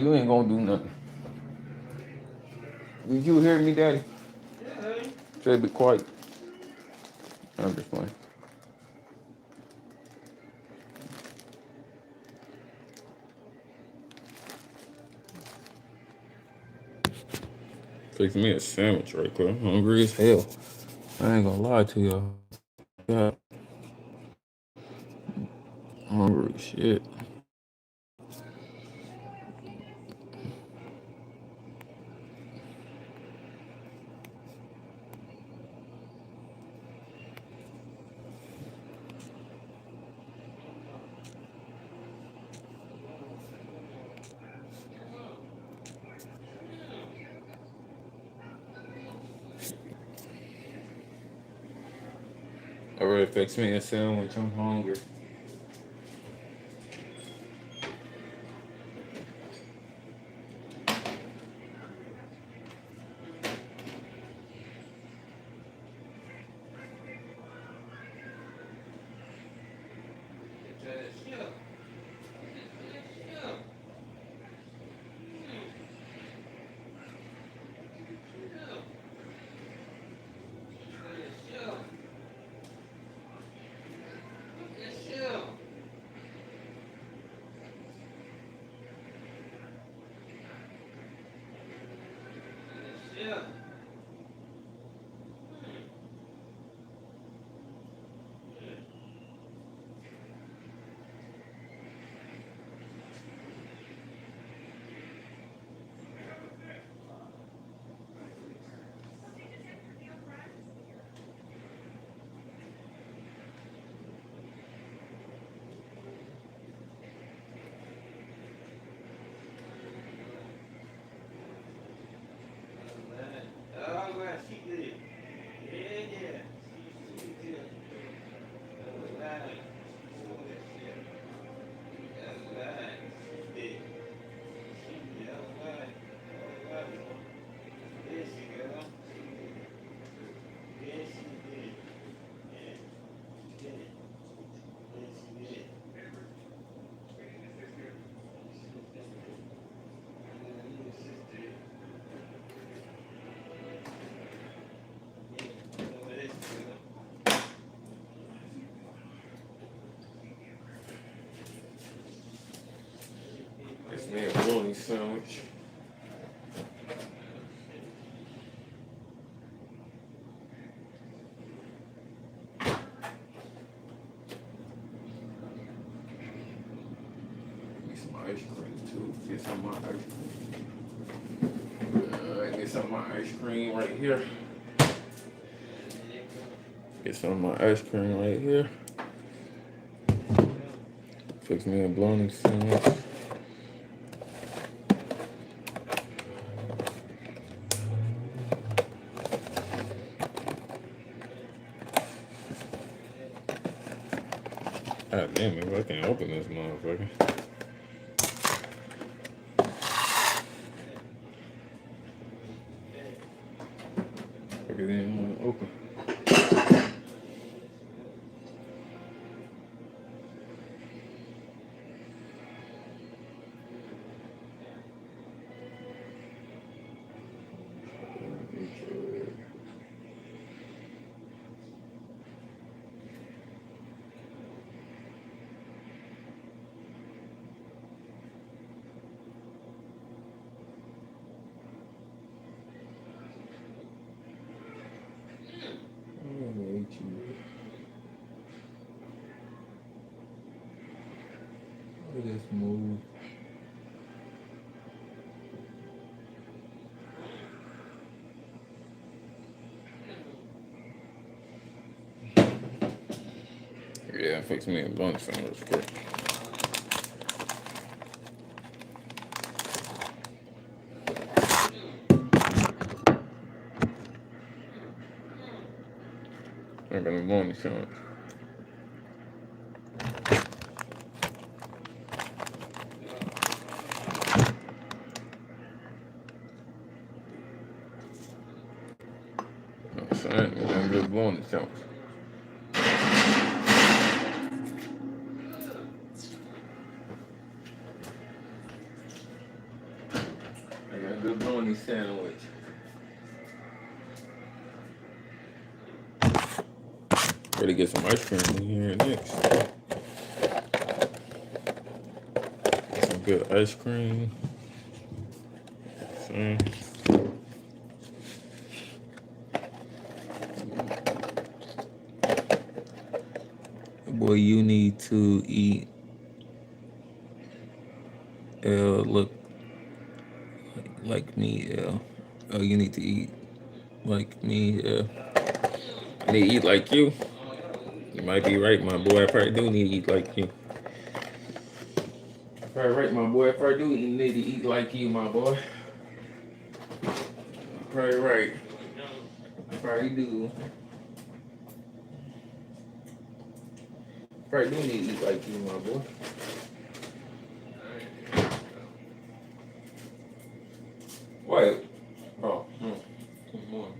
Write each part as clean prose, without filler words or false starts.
You ain't gonna do nothing. Did you hear me, Daddy? Say be quiet. I'm just playing. Fix me a sandwich right quick. I'm hungry as hell. I ain't gonna lie to y'all. God, hungry as shit. Already fix me a sandwich. I'm hungry. Fix me a bologna sandwich. Get some ice cream too. Get some of my ice cream. Get some of my ice cream right here. Get some of my ice cream right here. Fix me a bologna sandwich. God damn it, I can't open this motherfucker. Fuck it ain't want to open. Just move. Yeah, fix me a blunt sandwich quick. I'm gonna blunt sandwich. I'm saying, I'm just blunt sandwich. good bologna sandwich. Ready to get some ice cream in here next. Get some good ice cream. Boy, you need to eat. Look like me. Oh, you need to eat like me. I need to eat like you. You might be right, my boy. I probably do need to eat like you. Probably right, my boy. I probably do need to eat like you, my boy. Probably right. I probably do. Probably do need to eat like you, my boy. Wait. Oh, come on.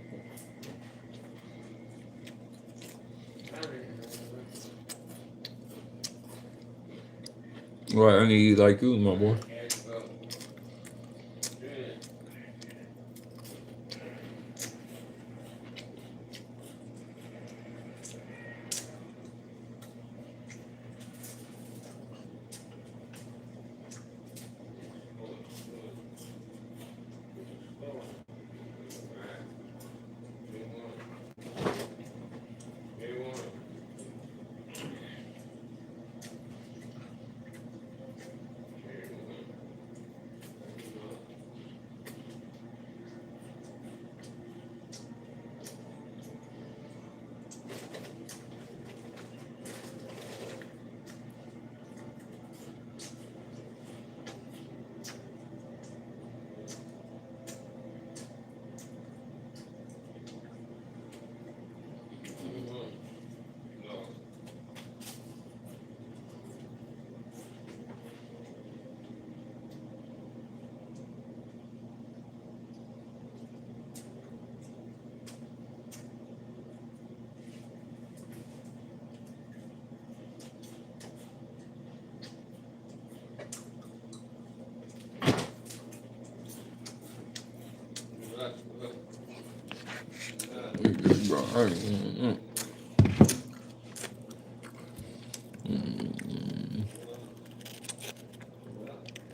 Right, I need to eat like you, my boy.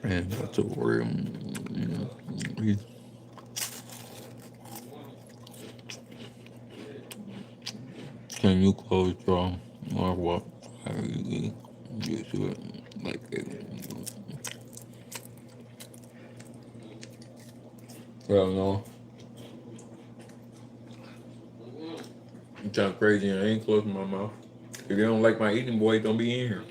Man, that's a real. Can you close your or what? How you get to it like it? Well, no. You sound crazy and I ain't closing my mouth. If you don't like my eating, boy, don't be in here.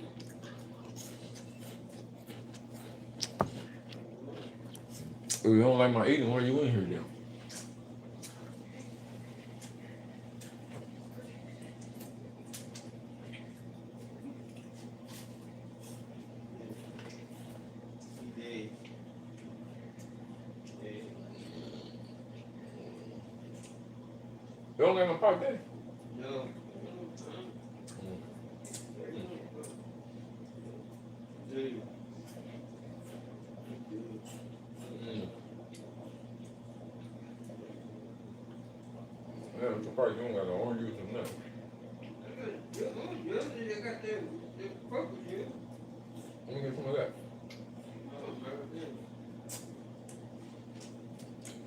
If you don't like my eating, why are you in here then? You don't like my pop, daddy? No. Yeah, the part you don't got no orange juice or nothing. Let me get some of that.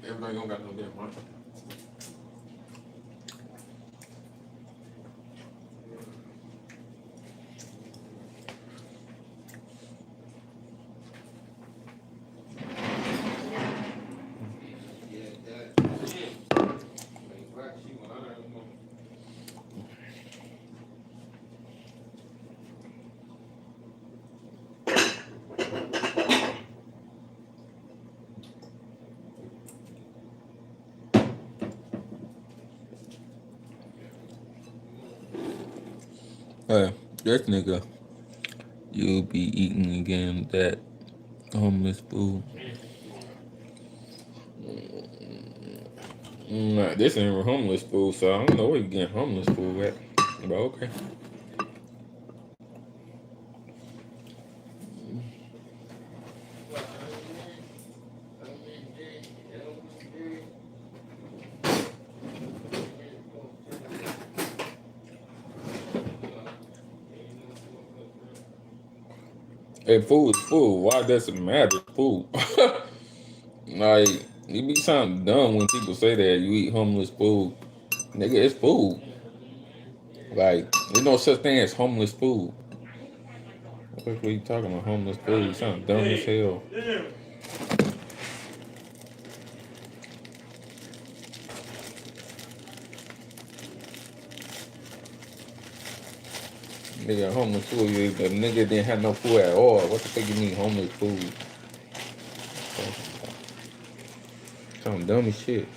Everybody don't got no damn money. Hey, this nigga, you be eating again that homeless food. Nah, this ain't homeless food, so I don't know where you getting homeless food at. But okay. And food is food. Why does it matter? Food. Like, you be sounding dumb when people say that you eat homeless food. Nigga, it's food. Like, there's no such thing as homeless food. What are you talking about? Homeless food? You sound dumb as hell. Nigga, homeless food. The nigga didn't have no food at all. What the fuck you mean homeless food? Sound dumb as shit.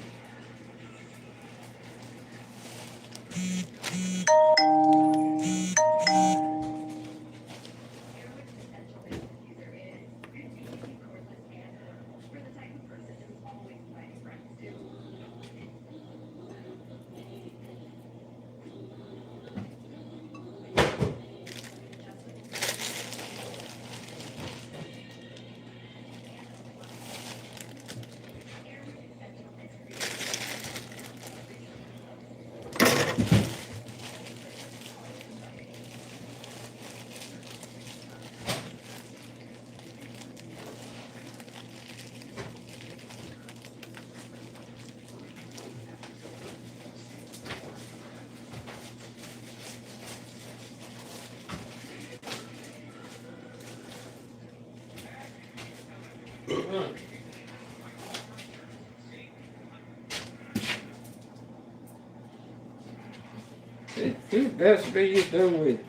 That's what you done with.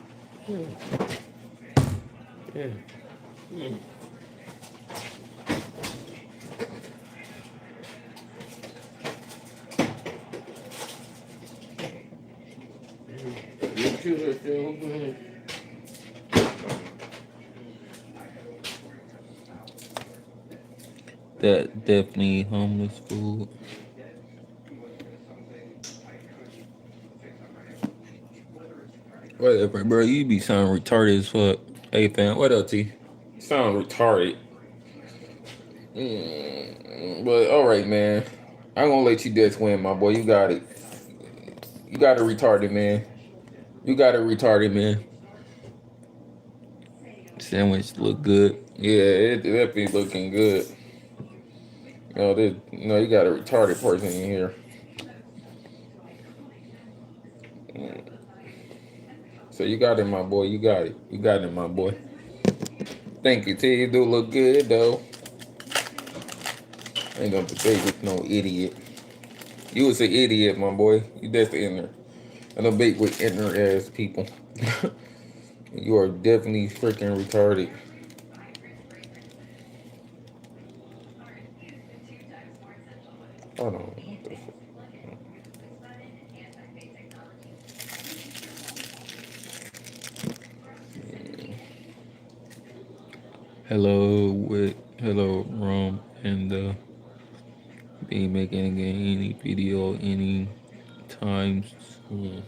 Yeah. You two are still open. That definitely homeless food. Whatever, bro. You be sounding retarded as fuck. Hey, fam. What up, T? Sound retarded. But all right, man. I'm gonna let you just win, my boy. You got it. You got it retarded, man. You got it retarded, man. Sandwich look good. Yeah, it definitely looking good. No, you got a retarded person in here. So you got it, my boy. You got it. You got it, my boy. Thank you, T. You do look good, though. I ain't gonna debate with no idiot. You was an idiot, my boy. You just in there. I don't debate with ignorant ass people. You are definitely freaking retarded. Hold on. What the fuck? Hello, Rom, and be making again any video any times soon.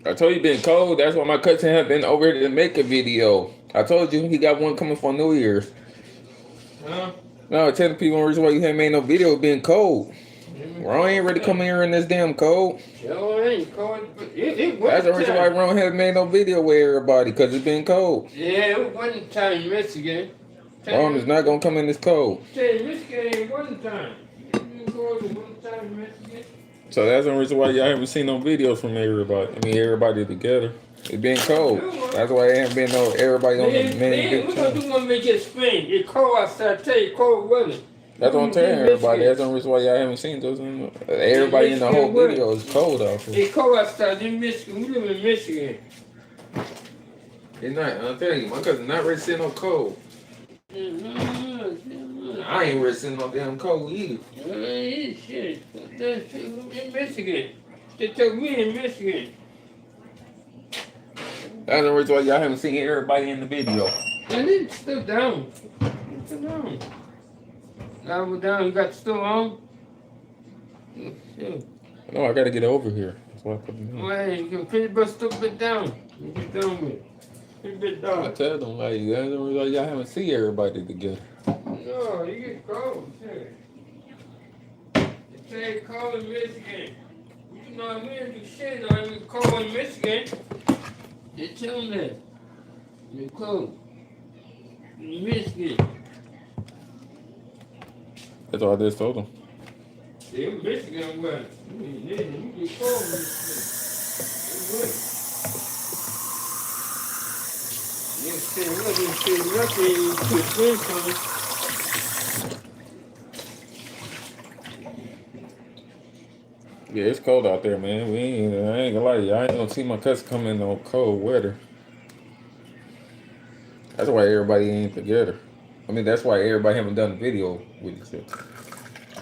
I told you been cold. That's why my cousin have been over here to make a video. I told you he got one coming for New Year's. Huh? No, telling people the reason why you haven't made no video being cold. Ron ain't ready to come here in this damn cold. Sure ain't cold, but it was That's the reason why Ron hasn't made no video with everybody, because it's been cold. Yeah, it wasn't time in Michigan. Ron is not going to come in this cold. Say Michigan ain't one time. You go to one time in Michigan. So that's the reason why y'all haven't seen no videos from everybody. I mean, everybody together. It's been cold. That's why there haven't been no everybody on the main big We're going to do one make it spring. It's cold outside. I tell you, cold weather. That's what I'm telling everybody. That's the reason why y'all haven't seen those. Everybody in the whole video is cold out here. It's cold outside in Michigan. We live in Michigan. It's not. I'm telling you, my cousin not ready to sit no cold. I ain't ready to sit no damn cold either. Shit. That's in Michigan. They took me in Michigan. That's the reason why y'all haven't seen everybody in the video. And it's still down. It's still down. Now we're down. You got the still on? Shit. No, I gotta get over here. That's why I put it down. Well, you can pretty much still bit down. You get down with it. Pretty bit down. I tell them, like, that's the reason why y'all haven't seen everybody together. No, you get cold. Shit. It's cold in Michigan. You know, we didn't do shit. No, it was cold in Michigan. They tell them that. It's cold in Michigan. That's all I just told him. Yeah, in Michigan, well, you get cold in Michigan. It's good. You sitting up, you sitting up there, you put this on it. Yeah, it's cold out there, man. I ain't gonna lie to you. I ain't gonna see my cousin come in on cold weather. That's why everybody ain't together. I mean, that's why everybody haven't done the video with each other.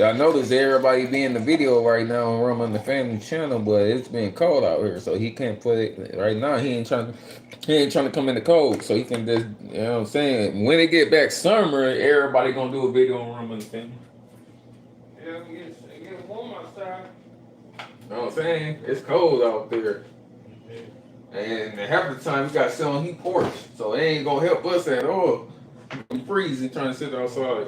I noticed everybody be in the video right now and run on the family channel, but it's been cold out here, so he can't put it right now. He ain't trying to come in the cold, so he can just, you know what I'm saying. When it get back summer, everybody gonna do a video and run on the family. Yeah, it gets warm outside. You know what I'm saying? It's cold out there. And half the time we got to sit on heat porch, so it ain't gonna help us at all. We freezing trying to sit outside.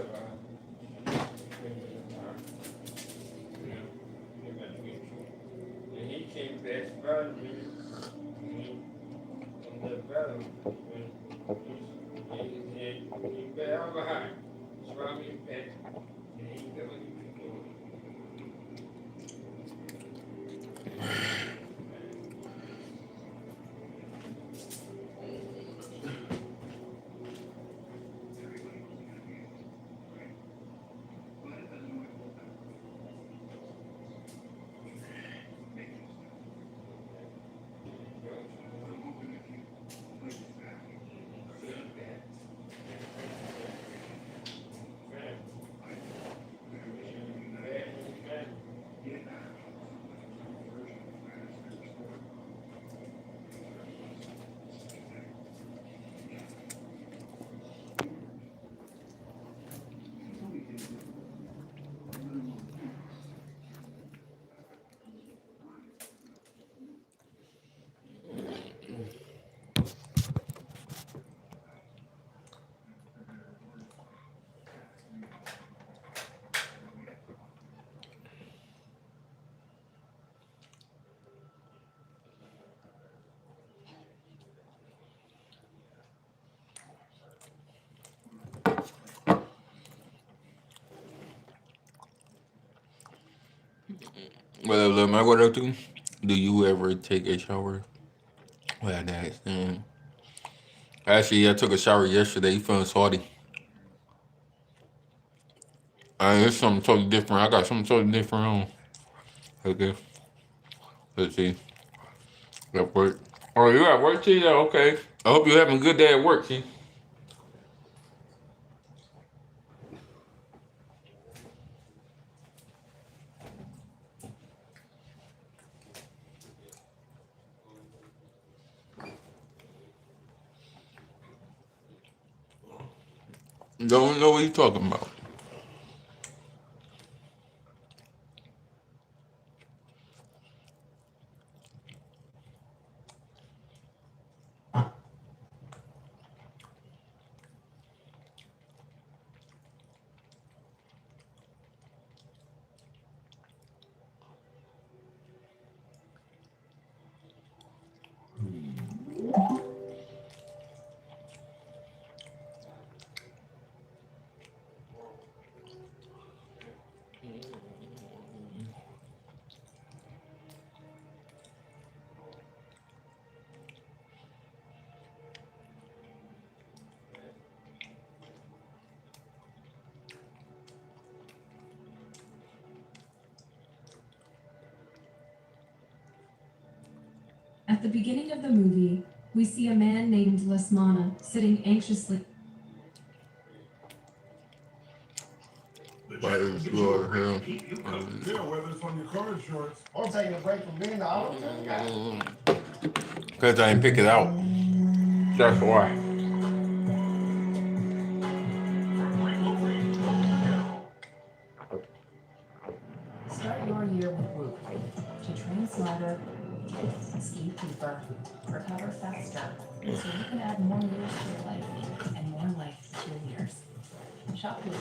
And he came back by me. On the battle. He better have a high. Try me back. And he never you Well, my what up to? Do you ever take a shower? Well, that. Actually, I took a shower yesterday. You feeling salty? It's something totally different. I got something totally different on. Okay, let's see. At work. Oh, you at work, T? Yeah, okay. I hope you're having a good day at work, T. Don't know what you talking about. At the beginning of the movie, we see a man named Lesmana sitting anxiously. Why is your hair? Yeah, whether it's on your car insurance. I'm taking a break from being the auto guy. Because I didn't pick it out. That's why. Start your year with Whoop. To train smarter, sleep deeper, recover faster, so you can add more years to your life and more life to your years. Shop Whoop.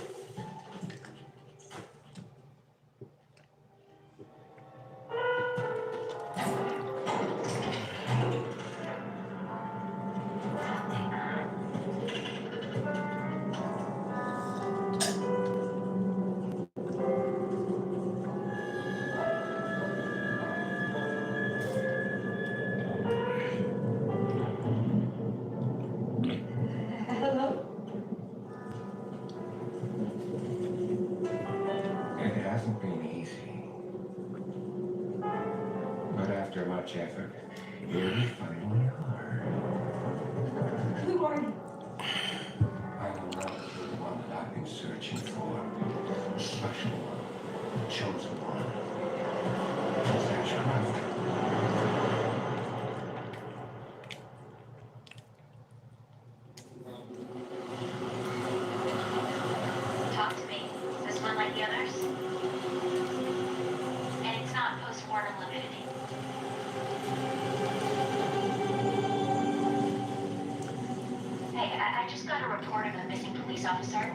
just got a report of a missing police officer.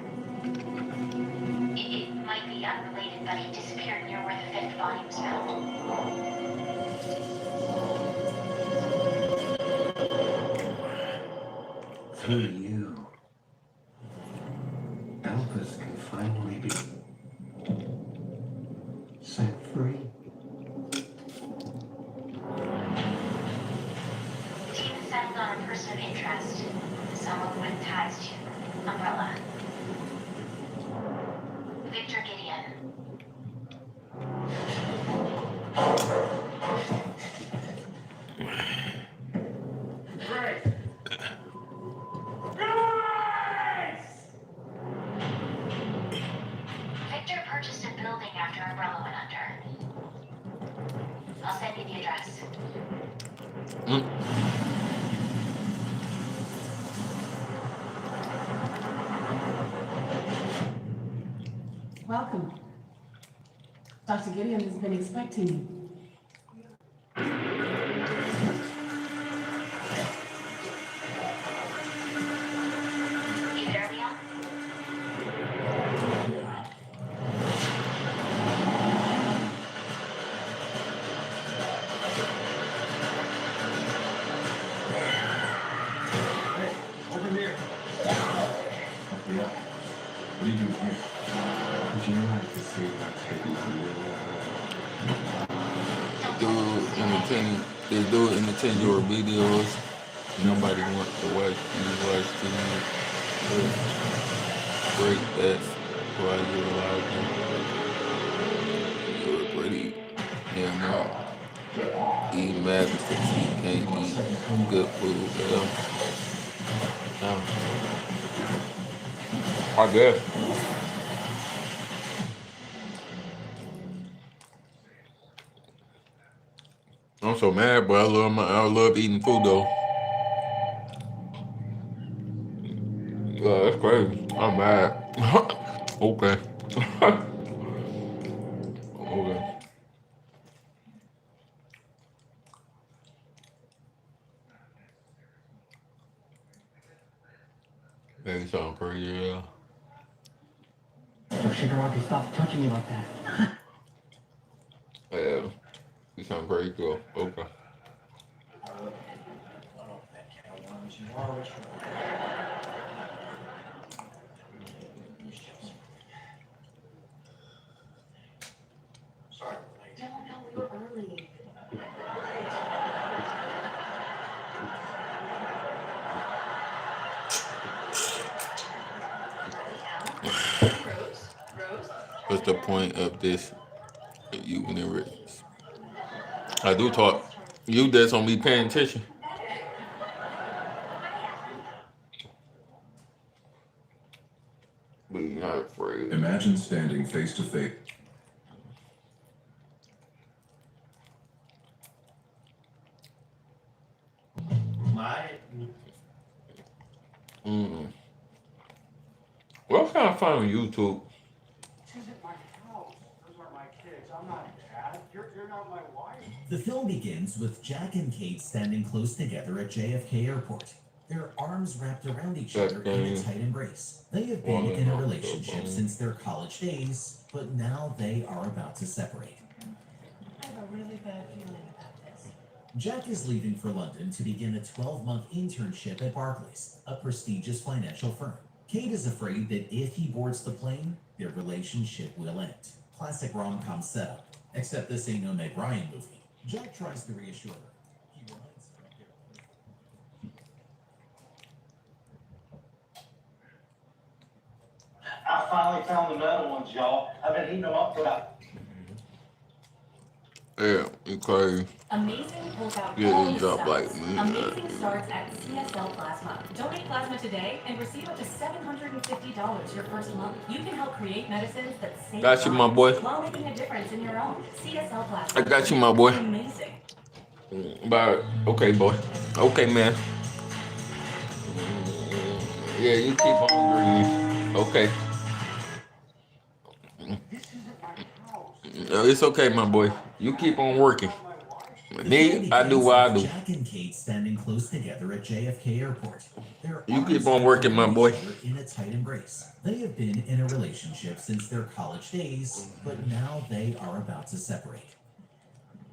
It might be unrelated, but he disappeared near where the fifth body was found. Through you, Elvis can finally be set free. The team has settled on a person of interest, someone with ties to Umbrella. Victor Gideon. Victor purchased a building after Umbrella went under. I'll send you the address. Welcome. Dr. Gideon has been expecting you. You there, Leon? Over here. Yeah. What are you doing here? Would you like to see my teddy They do entertain your videos. Nobody wants to watch TV. Great, that's why you're allowed to. You're pretty. Yeah, no. Eat mad because you can't eat good food. I guess. I'm so mad, but I love eating food though. That's crazy. I'm mad. Okay. Okay. That sound crazy, yeah. So Shigaraki, stop touching me like that. Yeah. You sound crazy too. Okay. Sorry. No, we were early. What's the point of this? You never. I do talk. You just don't be paying attention. Be not afraid. Imagine standing face to face. What kind of fun on YouTube? This isn't my house. Those aren't my kids. I'm not dad. You're not my wife. The film begins with Jack and Kate standing close together at JFK Airport, their arms wrapped around each other in a tight embrace. They have been in a relationship since their college days, but now they are about to separate. I have a really bad feeling about this. Jack is leaving for London to begin a 12-month internship at Barclays, a prestigious financial firm. Kate is afraid that if he boards the plane, their relationship will end. Classic rom-com setup, except this ain't no Meg Ryan movie. Jack tries to reassure her. He reminds her of their I finally found the metal ones, y'all. I've been heating them up for about. Yeah, you crazy. Amazing pulls out Yeah, all you drop stars. like me. Amazing starts at CSL Plasma. Donate plasma today and receive up to $750 your first month. You can help create medicines that save Got you, my lives boy. while making a difference in your own. CSL Plasma. I got you, my boy. Amazing. But okay, boy. Okay, man. Yeah, you keep on green. Okay. This isn't my house. No, it's okay, my boy. You keep on working. My wife. The Me, film I do begins what I with do. Jack and Kate standing close together at JFK Airport. Their You keep arms on wrapped working, my around each boy. other in a tight embrace. They have been in a relationship since their college days, but now they are about to separate.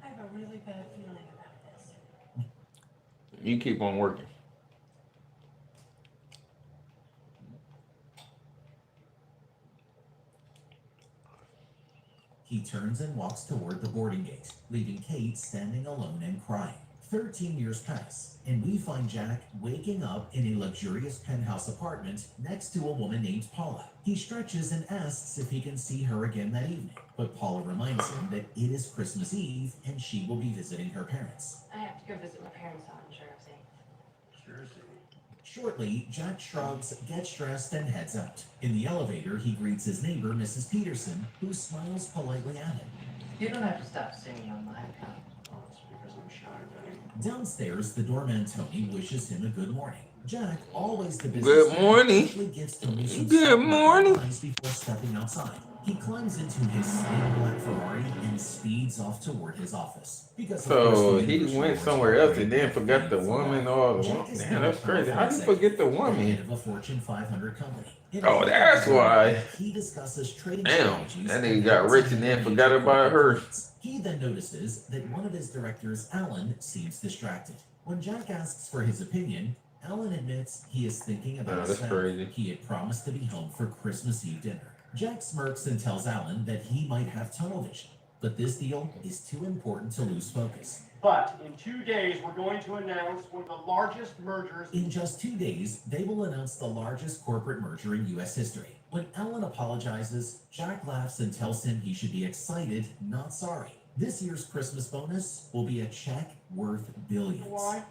I have a really bad feeling about this. You keep on working. He turns and walks toward the boarding gate, leaving Kate standing alone and crying. 13 years pass, and we find Jack waking up in a luxurious penthouse apartment next to a woman named Paula. He stretches and asks if he can see her again that evening, but Paula reminds him that it is Christmas Eve and she will be visiting her parents. I have to go visit my parents on Jersey. Jersey. Shortly, Jack shrugs, gets dressed, and heads out. In the elevator, he greets his neighbor, Mrs. Peterson, who smiles politely at him. You don't have to stop singing on my account. Oh, it's because I'm shy, Benny. Downstairs, the doorman Tony wishes him a good morning. Jack, always the business Good morning. quickly gives Tony some Good stock morning. lines before stepping outside. He climbs into his sleek black Ferrari and speeds off toward his office. Because of course, So the he university went was somewhere else and then already forgot the paying for woman that. or the Jack woman. is Damn, now that's a crazy. How do you powerful forget the executive at the woman? head of a Fortune 500 company. In a Oh, that's why. he discusses trading Damn, strategies that and nigga got helps rich him and then manage forgot about her. corporate clients. He then notices that one of his directors, Alan, seems distracted. When Jack asks for his opinion, Alan admits he is thinking about Oh, his that's family. crazy. He had promised to be home for Christmas Eve dinner. Jack smirks and tells Alan that he might have tunnel vision, but this deal is too important to lose focus. But in 2 days, we're going to announce one of the largest mergers. In just 2 days, they will announce the largest corporate merger in U.S. history. When Alan apologizes, Jack laughs and tells him he should be excited, not sorry. This year's Christmas bonus will be a check worth billions. Why?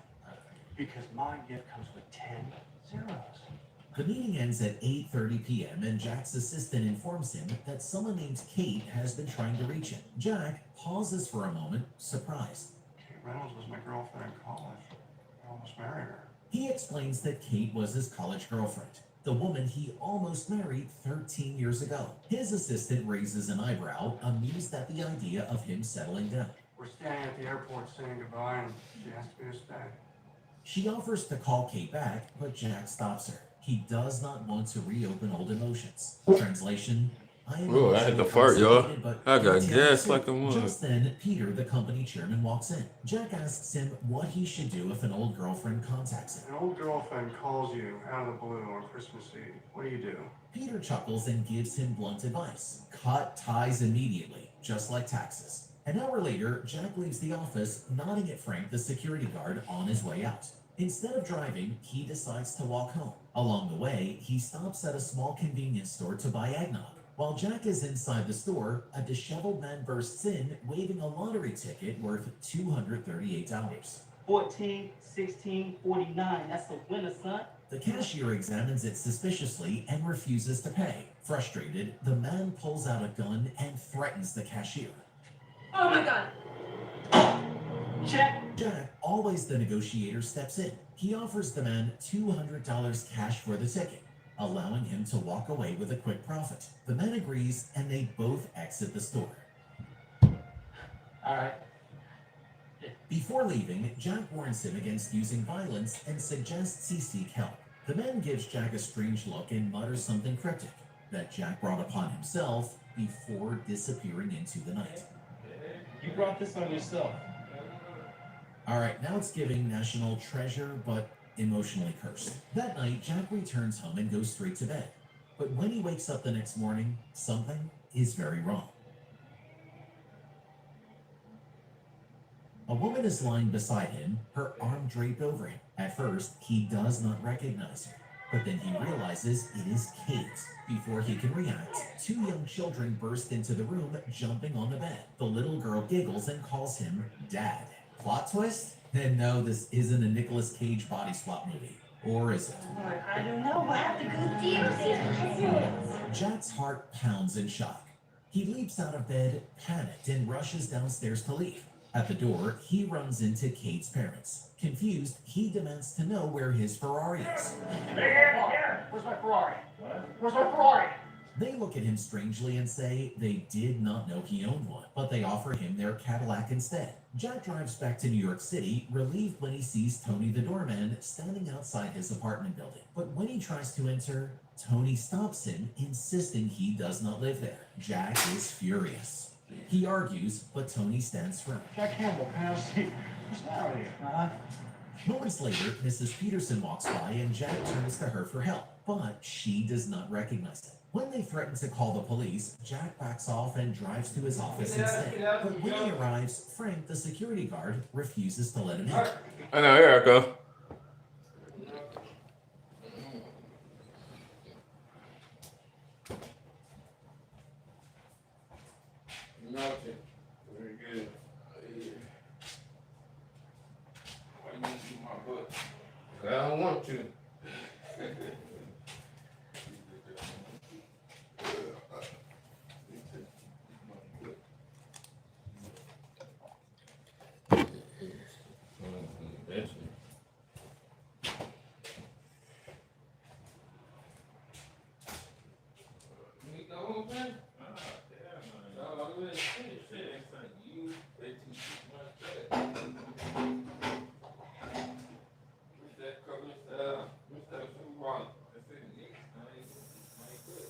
Because my gift comes with 10 zeros. The meeting ends at 8:30 p.m. and Jack's assistant informs him that someone named Kate has been trying to reach him. Jack pauses for a moment, surprised. Kate Reynolds was my girlfriend in college. I almost married her. He explains that Kate was his college girlfriend, the woman he almost married 13 years ago. His assistant raises an eyebrow, amused at the idea of him settling down. We're standing at the airport saying goodbye, and she asked me to stay. She offers to call Kate back, but Jack stops her. He does not want to reopen old emotions. Translation: I am Ooh, I had to emotionally fart, y'all. constipated, but I got can't tell gas you. like a mug. Just then, Peter, the company chairman, walks in. Jack asks him what he should do if an old girlfriend contacts him. An old girlfriend calls you out of the blue on Christmas Eve. What do? Peter chuckles and gives him blunt advice. Cut ties immediately, just like taxes. An hour later, Jack leaves the office, nodding at Frank, the security guard, on his way out. Instead of driving, he decides to walk home. Along the way, he stops at a small convenience store to buy eggnog. While Jack is inside the store, a disheveled man bursts in, waving a lottery ticket worth $238. 14, 16, 49. That's a winner, son. The cashier examines it suspiciously and refuses to pay. Frustrated, the man pulls out a gun and threatens the cashier. Oh my god. Check. Jack, always the negotiator, steps in. He offers the man $200 cash for the ticket, allowing him to walk away with a quick profit. The man agrees and they both exit the store. All right. Before leaving, Jack warns him against using violence and suggests he seek help. The man gives Jack a strange look and mutters something cryptic that Jack brought upon himself before disappearing into the night. You brought this on yourself. All right, now it's giving National Treasure, but emotionally cursed. That night, Jack returns home and goes straight to bed. But when he wakes up the next morning, something is very wrong. A woman is lying beside him, her arm draped over him. At first, he does not recognize her, but then he realizes it is Kate. Before he can react, two young children burst into the room, jumping on the bed. The little girl giggles and calls him Dad. Plot twist? And no, this isn't a Nicolas Cage body swap movie. Or is it? I don't know. We'll have to go see. Jack's heart pounds in shock. He leaps out of bed, panicked, and rushes downstairs to leave. At the door, he runs into Kate's parents. Confused, he demands to know where his Ferrari is. Where's my Ferrari? Where's my Ferrari? They look at him strangely and say they did not know he owned one, but they offer him their Cadillac instead. Jack drives back to New York City, relieved when he sees Tony the doorman standing outside his apartment building. But when he tries to enter, Tony stops him, insisting he does not live there. Jack is furious. He argues, but Tony stands firm. Jack Campbell, can I have a seat? What's the matter with you? Moments later, Mrs. Peterson walks by and Jack turns to her for help, but she does not recognize him. When they threaten to call the police, Jack backs off and drives to his office instead. But when he arrives, Frank, the security guard, refuses to let him in. I know, here I go. Nothing. Very good. Why you need to do my butt? I don't want to. That's it. You eat the whole thing? Oh, I'm gonna finish it. It's like you, they teach you much better. What's that color? What's that food wrong? That's it. I ain't good.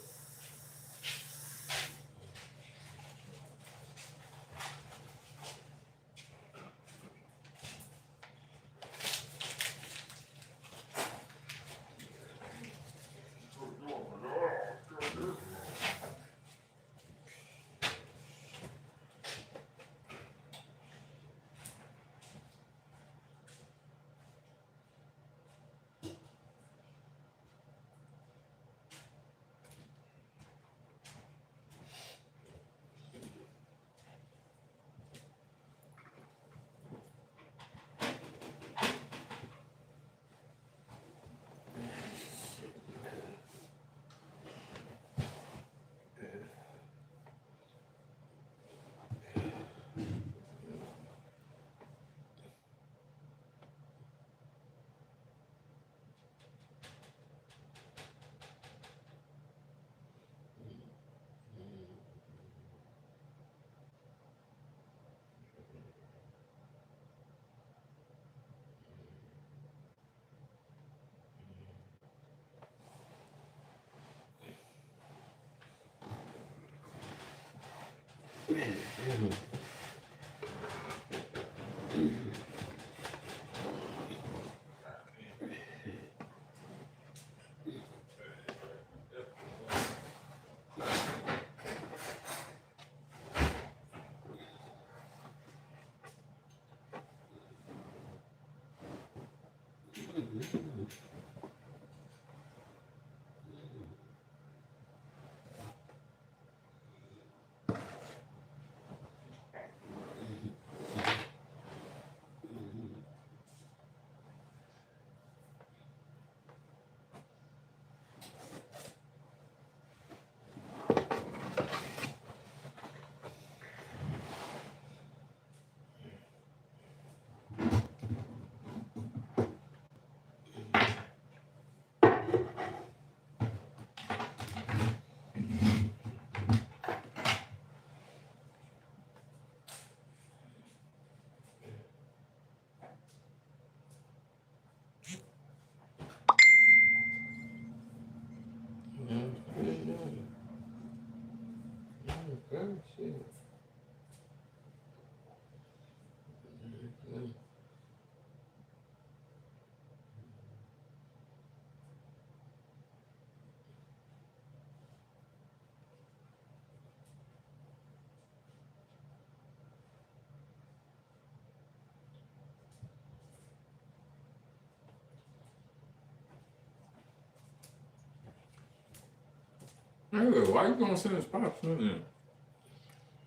Hey, why you gonna send us pops in there?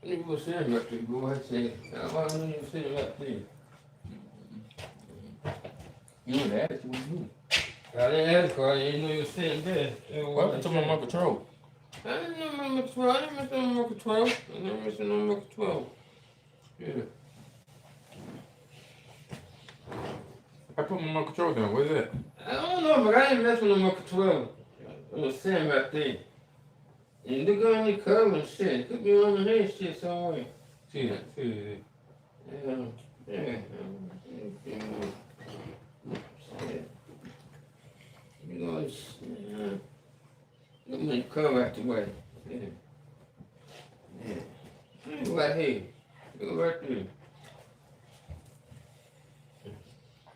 You go send him up there. Go ahead and say, why don't you send him up there? You would ask what you. I didn't ask for it. I didn't know you were sitting there. What happened to my remote control? I didn't know my remote control. I didn't miss no remote control. I didn't miss no remote control. Yeah. I put my remote control down. Where's that? I don't know, but I didn't mess with no remote control. I was sitting right there. And look on the cover and shit. Could be on the head shit somewhere. See that? See that? Yeah. Yeah. You know, let me come out the way. Yeah. Yeah. Right here. Go right there.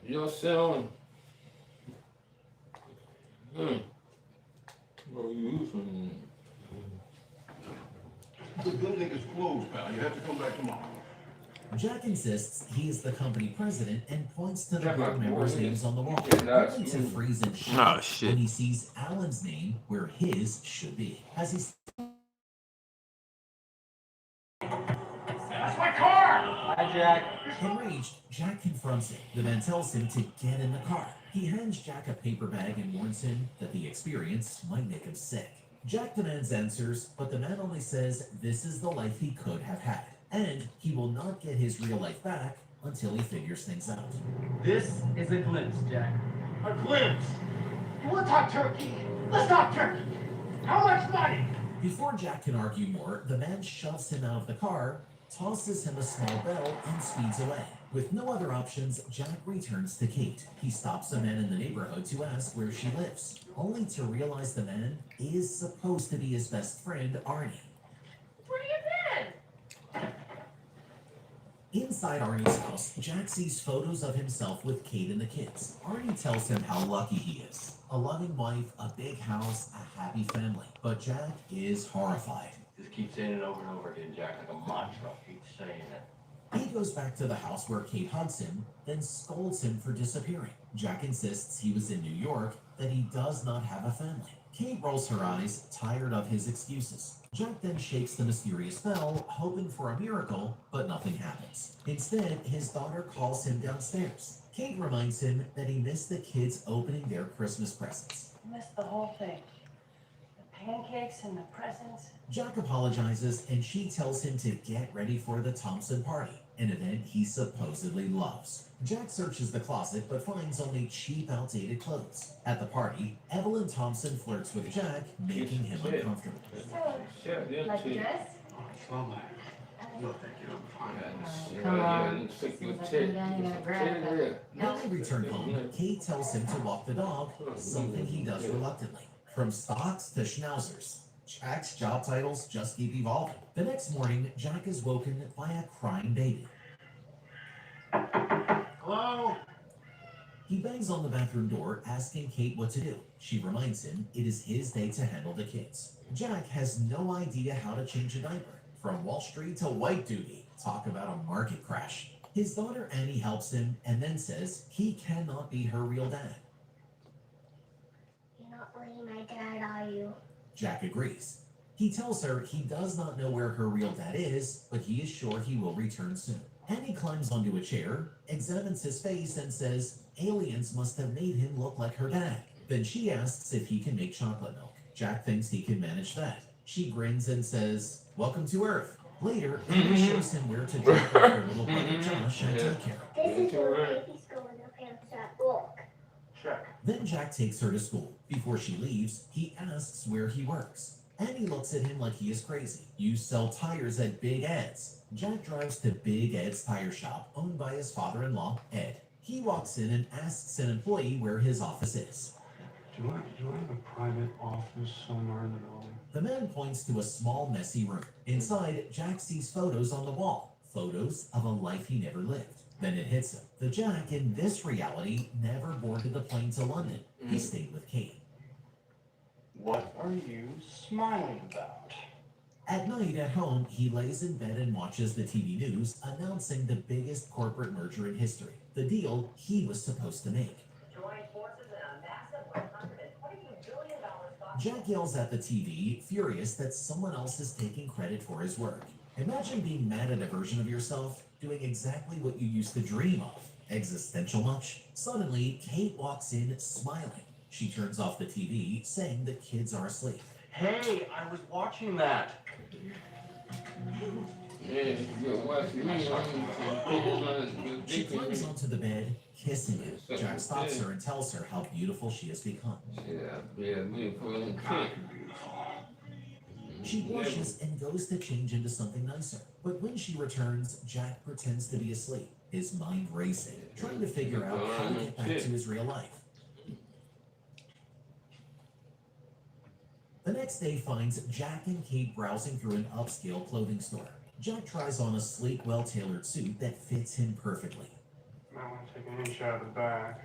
Your sound. Bro, you using The building is closed, pal. You have to come back tomorrow. Jack insists he is the company president and points to the Jack, board my members' boy, names on the wall, yeah, that's only to me. freeze in Oh shock shit. when he sees Alan's name where his should be. As he That's my car! Hi, Jack. enraged, Jack confronts him. The man tells him to get in the car. He hands Jack a paper bag and warns him that the experience might make him sick. Jack demands answers, but the man only says this is the life he could have had, and he will not get his real life back until he figures things out. This is a glimpse, Jack. A glimpse. You want to talk turkey? Let's talk turkey. How much money? Before Jack can argue more, the man shoves him out of the car, tosses him a small bell, and speeds away. With no other options, Jack returns to Kate. He stops a man in the neighborhood to ask where she lives, only to realize the man is supposed to be his best friend, Arnie. Where you been? Inside Arnie's house, Jack sees photos of himself with Kate and the kids. Arnie tells him how lucky he is. A loving wife, a big house, a happy family. But Jack is horrified. Just keep saying it over and over again, Jack, like a mantra. Keep saying it. He goes back to the house where Kate hugs him, then scolds him for disappearing. Jack insists he was in New York, that he does not have a family. Kate rolls her eyes, tired of his excuses. Jack then shakes the mysterious bell, hoping for a miracle, but nothing happens. Instead, his daughter calls him downstairs. Kate reminds him that he missed the kids opening their Christmas presents. I missed the whole thing. The pancakes and the presents. Jack apologizes, and she tells him to get ready for the Thompson party, an event he supposedly loves. Jack searches the closet but finds only cheap, outdated clothes. At the party, Evelyn Thompson flirts with Jack, making him uncomfortable. So, like a dress? Oh, it's not like. No, thank you. I'm fine. Come on. Yeah, take your Seems like check. you ain't gonna grab it. When they return home, Kate tells him to walk the dog, something he does reluctantly. From stocks to schnauzers, Jack's job titles just keep evolving. The next morning, Jack is woken by a crying baby. Hello? He bangs on the bathroom door, asking Kate what to do. She reminds him it is his day to handle the kids. Jack has no idea how to change a diaper. From Wall Street to white duty, talk about a market crash. His daughter Annie helps him and then says he cannot be her real dad. You're not really my dad, are you? Jack agrees. He tells her he does not know where her real dad is, but he is sure he will return soon. Annie climbs onto a chair, examines his face, and says aliens must have made him look like her dad. Then she asks if he can make chocolate milk. Jack thinks he can manage that. She grins and says, "Welcome to Earth." Later, Annie shows him where to drop off her little brother Josh at daycare. This is where baby's going up here. Look. Check. Then Jack takes her to school. Before she leaves, he asks where he works. Annie looks at him like he is crazy. "You sell tires at Big Ed's." Jack drives to Big Ed's tire shop, owned by his father-in-law, Ed. He walks in and asks an employee where his office is. Do I have a private office somewhere in the building? The man points to a small, messy room. Inside, Jack sees photos on the wall. Photos of a life he never lived. Then it hits him. The Jack in this reality never boarded the plane to London. He stayed with Kate. What are you smiling about? At night at home, he lays in bed and watches the TV news announcing the biggest corporate merger in history. The deal he was supposed to make. Jack yells at the TV, furious that someone else is taking credit for his work. Imagine being mad at a version of yourself doing exactly what you used to dream of. Existential much? Suddenly, Kate walks in smiling. She turns off the TV, saying the kids are asleep. Hey, I was watching that. Yeah, you're watching me. She climbs onto the bed, kissing him. Jack stops her and tells her how beautiful she has become. Yeah, me for the trick. She blushes and goes to change into something nicer. But when she returns, Jack pretends to be asleep, his mind racing, trying to figure out how to get back to his real life. The next day finds Jack and Kate browsing through an upscale clothing store. Jack tries on a sleek, well-tailored suit that fits him perfectly. Might want to take an inch out of the back.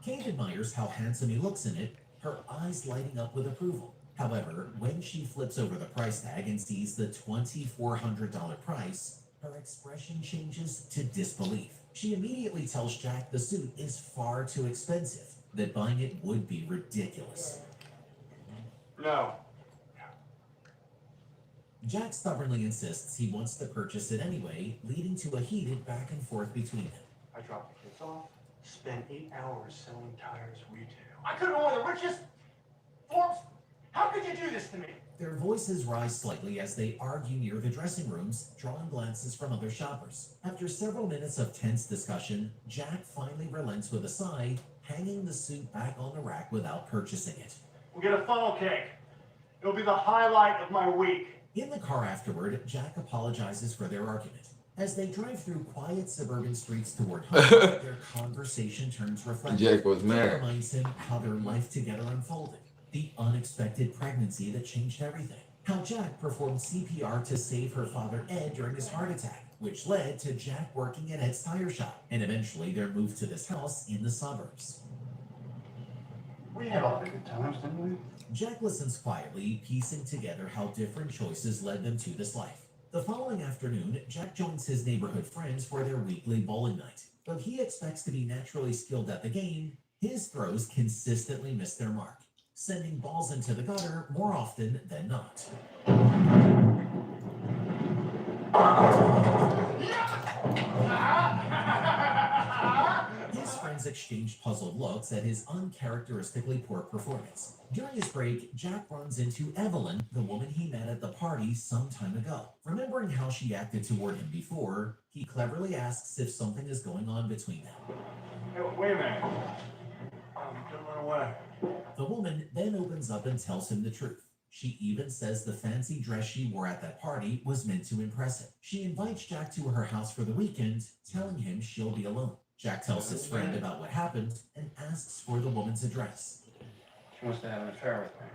Kate admires how handsome he looks in it, her eyes lighting up with approval. However, when she flips over the price tag and sees the $2,400 price, her expression changes to disbelief. She immediately tells Jack the suit is far too expensive, that buying it would be ridiculous. No. Jack stubbornly insists he wants to purchase it anyway, leading to a heated back and forth between them. I dropped the kids off, spent 8 hours selling tires retail. I could have been one of the richest. Forbes, how could you do this to me? Their voices rise slightly as they argue near the dressing rooms, drawing glances from other shoppers. After several minutes of tense discussion, Jack finally relents with a sigh, hanging the suit back on the rack without purchasing it. We'll get a funnel cake. It'll be the highlight of my week. In the car afterward, Jack apologizes for their argument. As they drive through quiet suburban streets toward home, their conversation turns reflective. Jack was It mad. reminds him how their life together unfolded, the unexpected pregnancy that changed everything, how Jack performed CPR to save her father Ed during his heart attack, which led to Jack working at Ed's tire shop, and eventually their move to this house in the suburbs. We had a lot of good times, didn't we? Jack listens quietly, piecing together how different choices led them to this life. The following afternoon, Jack joins his neighborhood friends for their weekly bowling night. Though he expects to be naturally skilled at the game, his throws consistently miss their mark, sending balls into the gutter more often than not. His friends exchanged puzzled looks at his uncharacteristically poor performance. During his break, Jack runs into Evelyn, the woman he met at the party some time ago. Remembering how she acted toward him before, he cleverly asks if something is going on between them. Hey, wait a minute. Don't run away. The woman then opens up and tells him the truth. She even says the fancy dress she wore at that party was meant to impress him. She invites Jack to her house for the weekend, telling him she'll be alone. Jack tells his friend about what happened and asks for the woman's address. She wants to have an affair with me.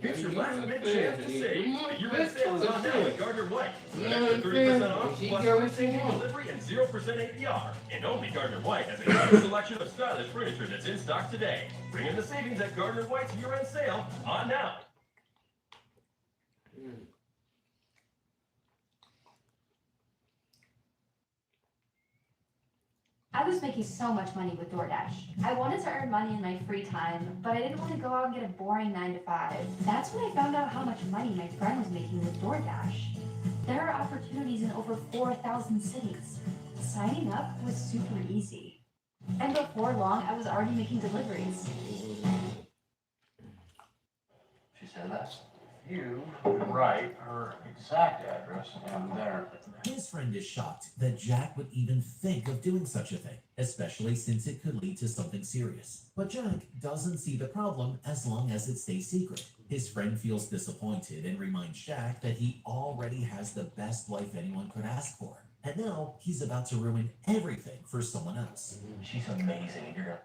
It's your last big chance to save. The year-end sale is on now at Gardner White. With an extra 30% off, plus free same-day delivery and 0% APR. And only Gardner White has a huge selection of stylish furniture that's in stock today. Bring in the savings at Gardner White's year-end sale on now. I was making so much money with DoorDash. I wanted to earn money in my free time, but I didn't want to go out and get a boring 9 to 5. That's when I found out how much money my friend was making with DoorDash. There are opportunities in over 4,000 cities. Signing up was super easy. And before long, I was already making deliveries. She said that. You write her exact address down there. His friend is shocked that Jack would even think of doing such a thing, especially since it could lead to something serious. But Jack doesn't see the problem as long as it stays secret. His friend feels disappointed and reminds Jack that he already has the best life anyone could ask for. And now he's about to ruin everything for someone else. She's amazing, and you're gonna.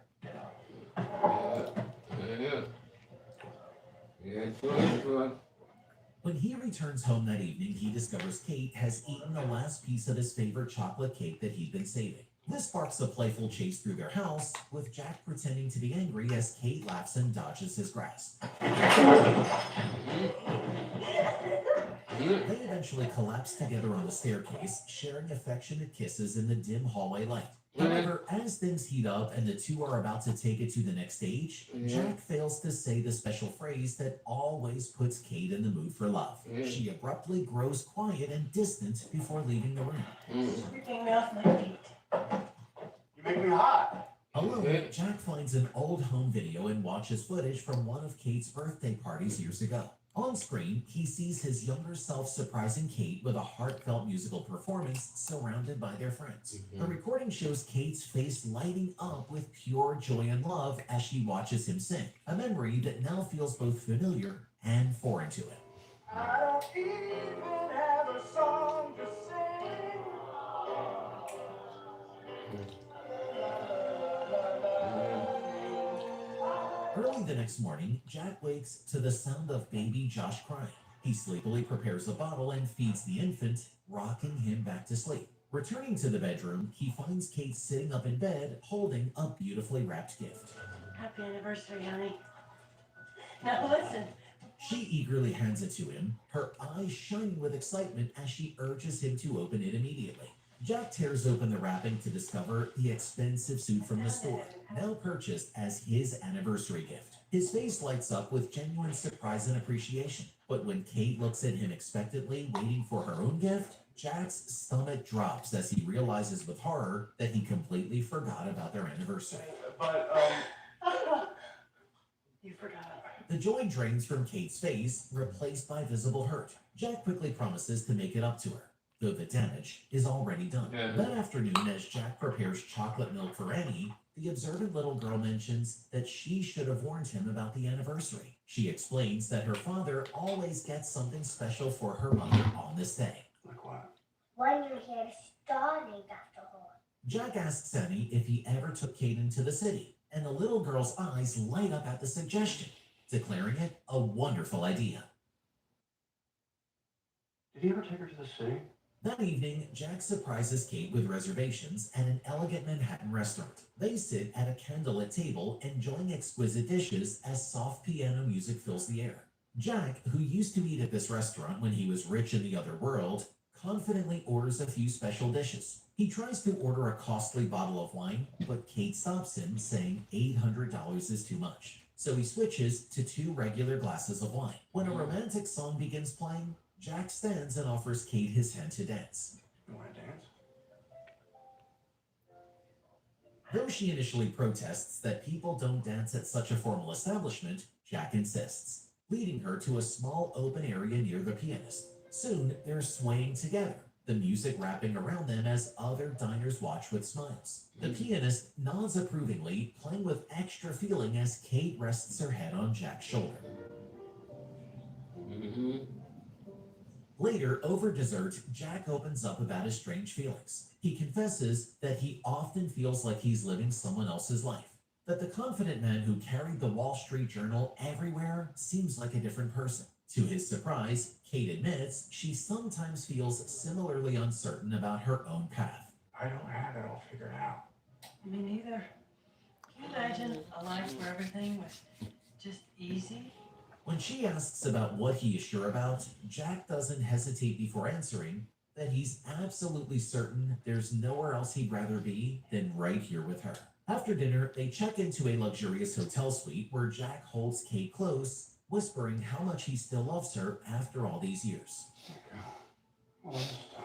Yeah. When he returns home that evening, he discovers Kate has eaten the last piece of his favorite chocolate cake that he'd been saving. This sparks a playful chase through their house, with Jack pretending to be angry as Kate laughs and dodges his grasp. They eventually collapse together on the staircase, sharing affectionate kisses in the dim hallway light. However, as things heat up and the two are about to take it to the next stage, Jack fails to say the special phrase that always puts Kate in the mood for love. She abruptly grows quiet and distant before leaving the room. You're getting me off my feet. You make me hot. Alone, Jack finds an old home video and watches footage from one of Kate's birthday parties years ago. On screen, he sees his younger self surprising Kate with a heartfelt musical performance surrounded by their friends. The recording shows Kate's face lighting up with pure joy and love as she watches him sing, a memory that now feels both familiar and foreign to him. I don't even have a song to sing. Early the next morning, Jack wakes to the sound of baby Josh crying. He sleepily prepares a bottle and feeds the infant, rocking him back to sleep. Returning to the bedroom, he finds Kate sitting up in bed holding a beautifully wrapped gift. Happy anniversary, honey. Now listen. She eagerly hands it to him, her eyes shining with excitement as she urges him to open it immediately. Jack tears open the wrapping to discover the expensive suit from the store, now purchased as his anniversary gift. His face lights up with genuine surprise and appreciation. But when Kate looks at him expectantly, waiting for her own gift, Jack's stomach drops as he realizes with horror that he completely forgot about their anniversary. But, You forgot. The joy drains from Kate's face, replaced by visible hurt. Jack quickly promises to make it up to her, though the damage is already done. That afternoon, as Jack prepares chocolate milk for Annie, the observant little girl mentions that she should have warned him about the anniversary. She explains that her father always gets something special for her mother on this day. like what? When you hear starting after all. Jack asks Annie if he ever took Kate into the city, and the little girl's eyes light up at the suggestion, declaring it a wonderful idea. Did he ever take her to the city? That evening, Jack surprises Kate with reservations at an elegant Manhattan restaurant. They sit at a candlelit table, enjoying exquisite dishes as soft piano music fills the air. Jack, who used to eat at this restaurant when he was rich in the other world, confidently orders a few special dishes. He tries to order a costly bottle of wine, but Kate stops him, saying $800 is too much. So he switches to 2 regular glasses of wine. When a romantic song begins playing, Jack stands and offers Kate his hand to dance. You want to dance? Though she initially protests that people don't dance at such a formal establishment, Jack insists, leading her to a small open area near the pianist. Soon, they're swaying together, the music wrapping around them as other diners watch with smiles. The pianist nods approvingly, playing with extra feeling as Kate rests her head on Jack's shoulder. Later, over dessert, Jack opens up about his strange feelings. He confesses that he often feels like he's living someone else's life, that the confident man who carried the Wall Street Journal everywhere seems like a different person. To his surprise, Kate admits she sometimes feels similarly uncertain about her own path. I don't have it all figured out. Me neither. Can you imagine a life where everything was just easy? When she asks about what he is sure about, Jack doesn't hesitate before answering that he's absolutely certain there's nowhere else he'd rather be than right here with her. After dinner, they check into a luxurious hotel suite where Jack holds Kate close, whispering how much he still loves her after all these years. Well, this time,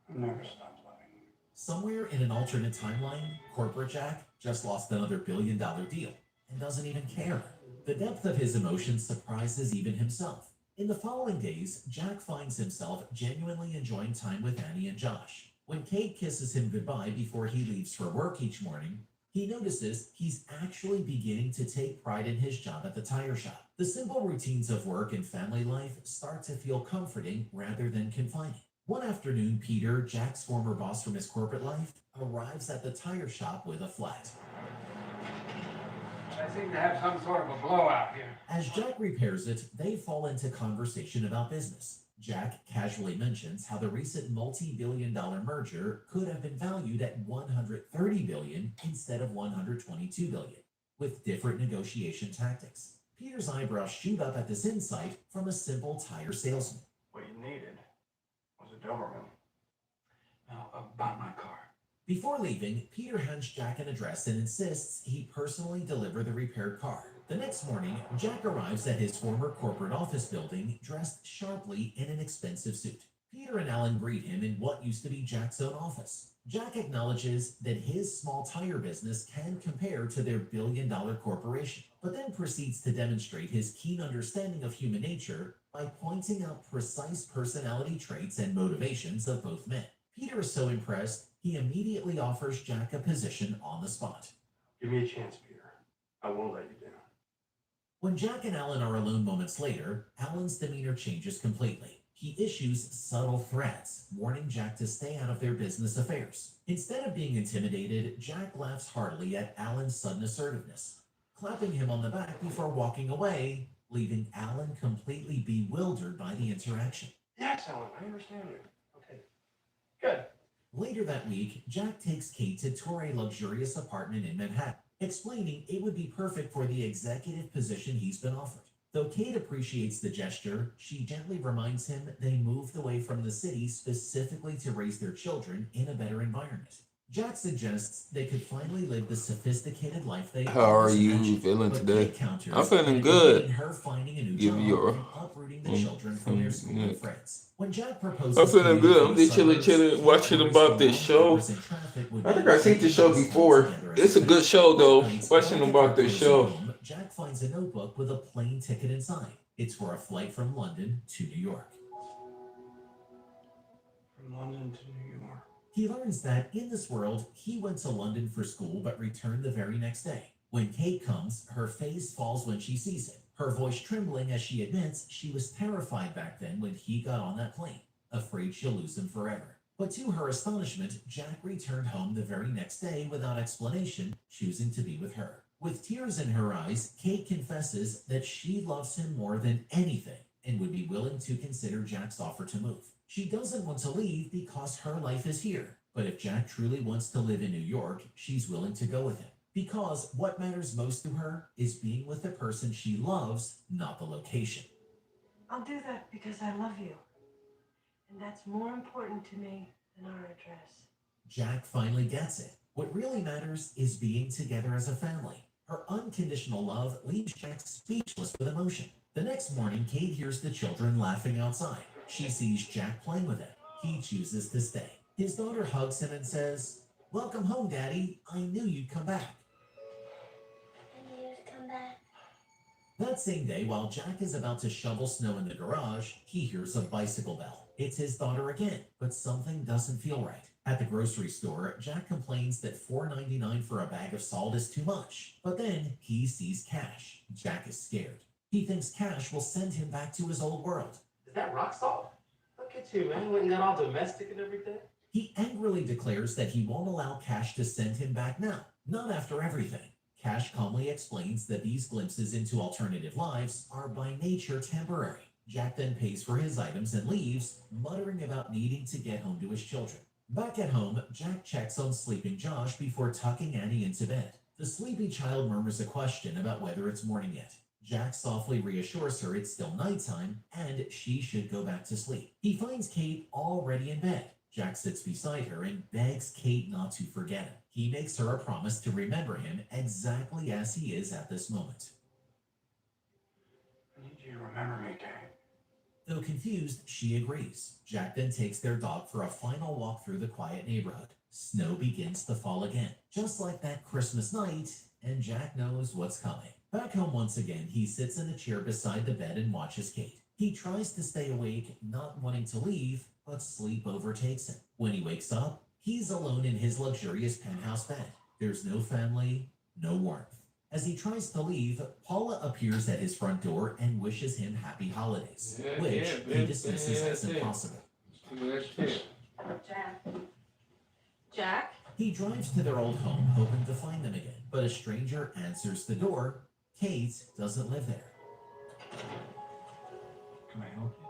I've never stopped loving you. Somewhere in an alternate timeline, corporate Jack just lost another billion-dollar deal and doesn't even care. The depth of his emotions surprises even himself. In the following days, Jack finds himself genuinely enjoying time with Annie and Josh. When Kate kisses him goodbye before he leaves for work each morning, he notices he's actually beginning to take pride in his job at the tire shop. The simple routines of work and family life start to feel comforting rather than confining. One afternoon, Peter, Jack's former boss from his corporate life, arrives at the tire shop with a flat. I seem to have some sort of a blowout here. As Jack repairs it, they fall into conversation about business. Jack casually mentions how the recent multi-billion-dollar merger could have been valued at $130 billion instead of $122 billion, with different negotiation tactics. Peter's eyebrows shoot up at this insight from a simple tire salesman. What you needed was a Doberman. Now, about my car. Before leaving, Peter hands Jack an address and insists he personally deliver the repaired car. The next morning, Jack arrives at his former corporate office building dressed sharply in an expensive suit. Peter and Alan greet him in what used to be Jack's own office. Jack acknowledges that his small tire business can compare to their billion-dollar corporation, but then proceeds to demonstrate his keen understanding of human nature by pointing out precise personality traits and motivations of both men. Peter is so impressed, he immediately offers Jack a position on the spot. Give me a chance, Peter. I won't let you down. When Jack and Alan are alone moments later, Alan's demeanor changes completely. He issues subtle threats, warning Jack to stay out of their business affairs. Instead of being intimidated, Jack laughs heartily at Alan's sudden assertiveness, clapping him on the back before walking away, leaving Alan completely bewildered by the interaction. Yes, Ellen, I understand you. Okay, good. Later that week, Jack takes Kate to tour a luxurious apartment in Manhattan, explaining it would be perfect for the executive position he's been offered. Though Kate appreciates the gesture, she gently reminds him they moved away from the city specifically to raise their children in a better environment. Jack suggests they could finally live the sophisticated life they How are always you imagined, feeling but today? Kate counters I'm feeling that it would good. mean her finding a new Give job your and uprooting the children from their school and friends. When Jack proposes I'm feeling to good. leave I'm the just chilling, suburbs, chilling, watching worries about the this show. drivers in traffic would I think be I've seen the show taking before. together as It's a good show though. That night, Watching back at about their this cozy show. home, Jack finds a notebook with a plane ticket inside. It's for a flight from London to New York. From London to New York. He learns that in this world, he went to London for school but returned the very next day. When Kate comes, her face falls when she sees him, her voice trembling as she admits she was terrified back then when he got on that plane, afraid she'll lose him forever. But to her astonishment, Jack returned home the very next day without explanation, choosing to be with her. With tears in her eyes, Kate confesses that she loves him more than anything and would be willing to consider Jack's offer to move. She doesn't want to leave because her life is here. But if Jack truly wants to live in New York, she's willing to go with him. Because what matters most to her is being with the person she loves, not the location. I'll do that because I love you. And that's more important to me than our address. Jack finally gets it. What really matters is being together as a family. Her unconditional love leaves Jack speechless with emotion. The next morning, Kate hears the children laughing outside. She sees Jack playing with them. He chooses to stay. His daughter hugs him and says, "Welcome home, Daddy. I knew you'd come back." I knew you'd come back. That same day, while Jack is about to shovel snow in the garage, he hears a bicycle bell. It's his daughter again, but something doesn't feel right. At the grocery store, Jack complains that $4.99 for a bag of salt is too much. But then he sees Cash. Jack is scared. He thinks Cash will send him back to his old world. Is that rock salt? Look at you, man. Went and got all domestic and everything. He angrily declares that he won't allow Cash to send him back now, not after everything. Cash calmly explains that these glimpses into alternative lives are by nature temporary. Jack then pays for his items and leaves, muttering about needing to get home to his children. Back at home, Jack checks on sleeping Josh before tucking Annie into bed. The sleepy child murmurs a question about whether it's morning yet. Jack softly reassures her it's still nighttime and she should go back to sleep. He finds Kate already in bed. Jack sits beside her and begs Kate not to forget him. He makes her a promise to remember him exactly as he is at this moment. I need you to remember me, Kate. Though confused, she agrees. Jack then takes their dog for a final walk through the quiet neighborhood. Snow begins to fall again, just like that Christmas night, and Jack knows what's coming. Back home once again, he sits in a chair beside the bed and watches Kate. He tries to stay awake, not wanting to leave, but sleep overtakes him. When he wakes up, he's alone in his luxurious penthouse bed. There's no family, no warmth. As he tries to leave, Paula appears at his front door and wishes him happy holidays, which he dismisses as impossible. Jack. Jack? He drives to their old home, hoping to find them again, but a stranger answers the door. Kate doesn't live there. Can I help you?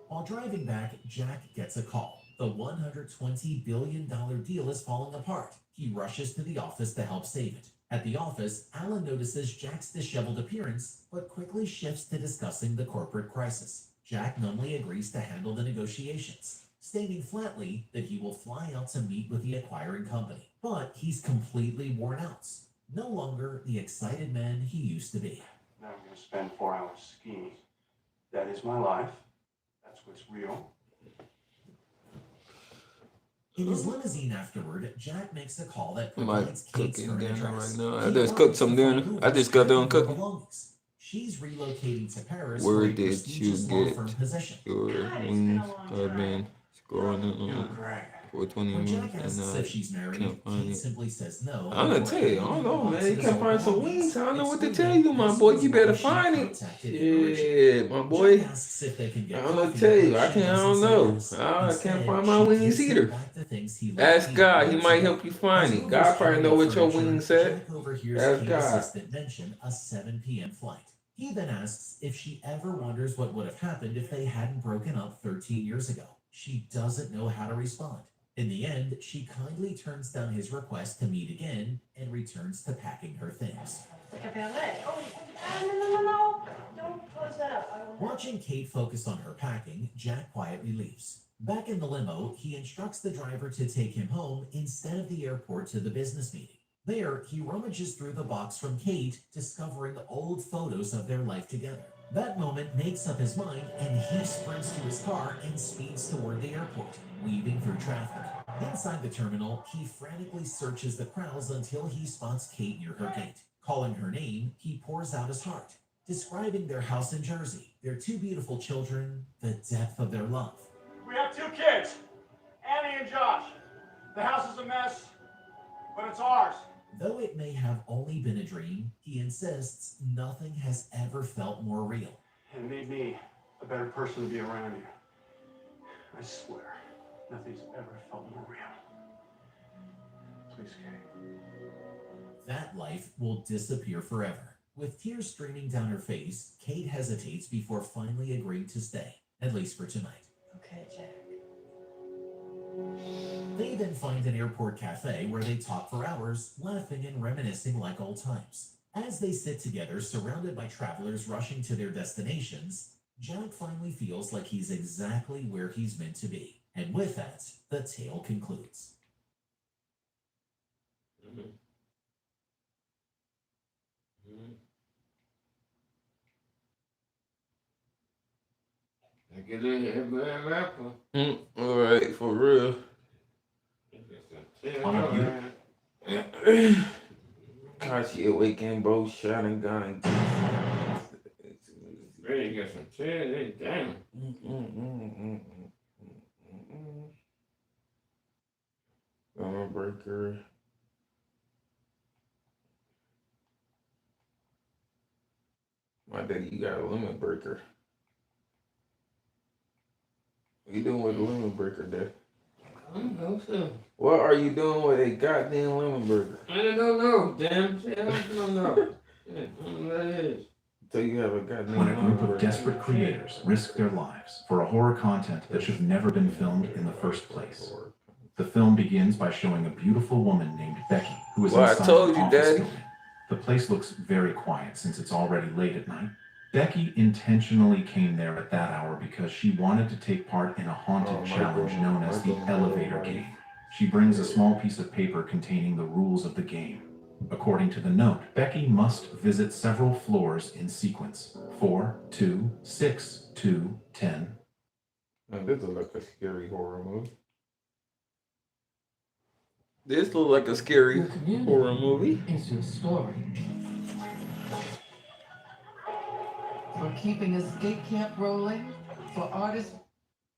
While driving back, Jack gets a call. The $120 billion deal is falling apart. He rushes to the office to help save it. At the office, Alan notices Jack's disheveled appearance, but quickly shifts to discussing the corporate crisis. Jack numbly agrees to handle the negotiations, stating flatly that he will fly out to meet with the acquiring company. But he's completely worn out. No longer the excited man he used to be. Now I'm going to spend 4 hours skiing. That is my life. That's what's real. In his limousine afterward, Jack makes a call that I'm provides Kate's cooking current dinner address. right now. I Kate just wants cooked some to dinner. find I just got done her cooking. belongings. She's relocating to Paris Where for a did you prestigious law get firm position. your God, it's been a long time. I've been scrolling You're on great. 420 a When month, Jack and asks if she's married, can't find Kate it. simply says no. I'm gonna before tell you, I anyone don't know, wants man. You his can't own find some belongings, wings. I don't know what to tell explaining you, my this boy. was You why better she find it. contacted the merchant. Shit, my Jack boy. asks if they can I get don't know what coffee, to tell you. but I she can't. I doesn't don't say know. yes. I can't Instead, find my she wings gives him either. back the things he left Ask behind God. He years might ago. help you find As it. movers God probably carry know up what your furniture, wings at. Jack overhears Ask Kate's God. assistant mention a 7 p.m. flight. He then asks if she ever wonders what would have happened if they hadn't broken up 13 years ago. She doesn't know how to respond. In the end, she kindly turns down his request to meet again and returns to packing her things. Like a ballet. Oh, no. Don't close that up. I will. Watching Kate focus on her packing, Jack quietly leaves. Back in the limo, he instructs the driver to take him home instead of the airport to the business meeting. There, he rummages through the box from Kate, discovering old photos of their life together. That moment makes up his mind, and he sprints to his car and speeds toward the airport, weaving through traffic. Inside the terminal, he frantically searches the crowds until he spots Kate near her gate. Calling her name, he pours out his heart, describing their house in Jersey, their 2 beautiful children, the depth of their love. We have 2 kids, Annie and Josh. The house is a mess, but it's ours. Though it may have only been a dream, he insists nothing has ever felt more real. It made me a better person to be around you. I swear, nothing's ever felt more real. Please, Kate. That life will disappear forever. With tears streaming down her face, Kate hesitates before finally agreeing to stay, at least for tonight. Okay, Jack. They then find an airport cafe where they talk for hours, laughing and reminiscing like old times. As they sit together, surrounded by travelers rushing to their destinations, Jack finally feels like he's exactly where he's meant to be. And with that, the tale concludes. I get in every rapper. All right, for real. God, she awakened both shot and gun. Ready to get some tears, damn. Lemon breaker. My daddy, you got a lemon breaker. What you doing with a lemon breaker, Dad? I don't know, so. What are you doing with a goddamn lemon burger? I don't know, damn. I don't know. Yeah, I don't know what it is. So you have a goddamn When a lemon group of burger. desperate creators risk their lives for a horror content that should have never been filmed in the first place. The film begins by showing a beautiful woman named Becky, who is Well, I inside told an you, office Daddy. building. The place looks very quiet since it's already late at night. Becky intentionally came there at that hour because she wanted to take part in a haunted challenge known as the elevator game. She brings a small piece of paper containing the rules of the game. According to the note, Becky must visit several floors in sequence: 4, 2, 6, 2, 10. Now, this looks like a scary horror movie. This looks like a scary horror movie. It's your story. For keeping escape camp rolling, for artists.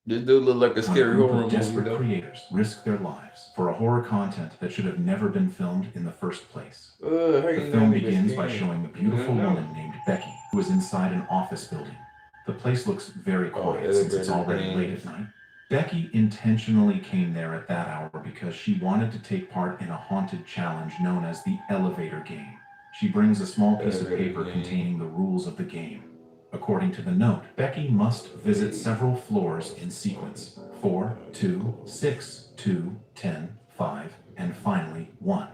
This dude look like a When a scary group horror of movie, desperate though. creators risk their lives for a horror content that should have never been filmed in the first place. How The you film know begins this by game? showing a beautiful woman named Becky, who is inside an office building. The place looks very quiet since it's elevator already late games. at night. Becky intentionally came there at that hour because she wanted to take part in a haunted challenge known as the elevator game. She brings a small piece of Elevator paper game. containing the rules of the game. According to the note, Becky must visit several floors in sequence: 4, 2, 6, 2, 10, 5, and finally 1.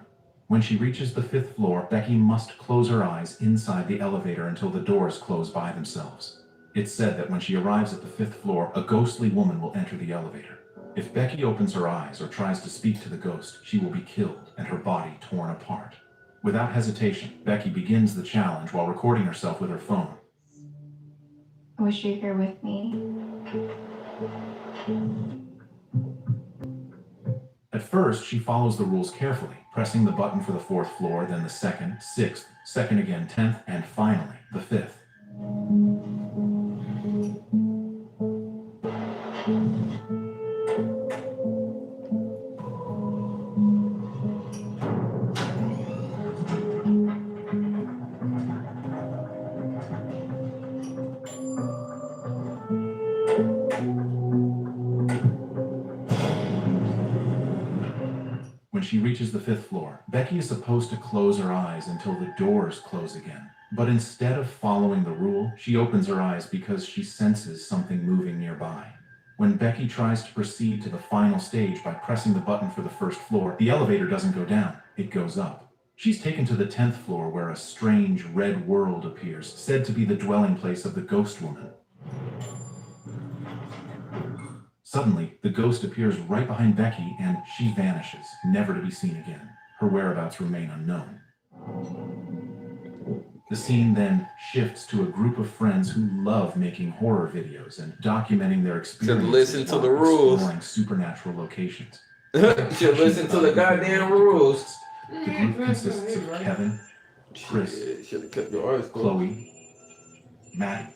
When she reaches the 5th floor, Becky must close her eyes inside the elevator until the doors close by themselves. It's said that when she arrives at the 5th floor, a ghostly woman will enter the elevator. If Becky opens her eyes or tries to speak to the ghost, she will be killed and her body torn apart. Without hesitation, Becky begins the challenge while recording herself with her phone. I wish you're here with me. At first, she follows the rules carefully, pressing the button for the 4th floor, then the 2nd, 6th, 2nd again, 10th, and finally, the 5th. she reaches the 5th floor, Becky is supposed to close her eyes until the doors close again. But instead of following the rule, she opens her eyes because she senses something moving nearby. When Becky tries to proceed to the final stage by pressing the button for the 1st floor, the elevator doesn't go down, it goes up. She's taken to the 10th floor where a strange red world appears, said to be the dwelling place of the ghost woman. Suddenly, the ghost appears right behind Becky and she vanishes, never to be seen again. Her whereabouts remain unknown. The scene then shifts to a group of friends who love making horror videos and documenting their experiences listen to the while rules. exploring supernatural locations. Should listen to the goddamn rules. The group consists of Kevin, Chris, Chloe, Maddie,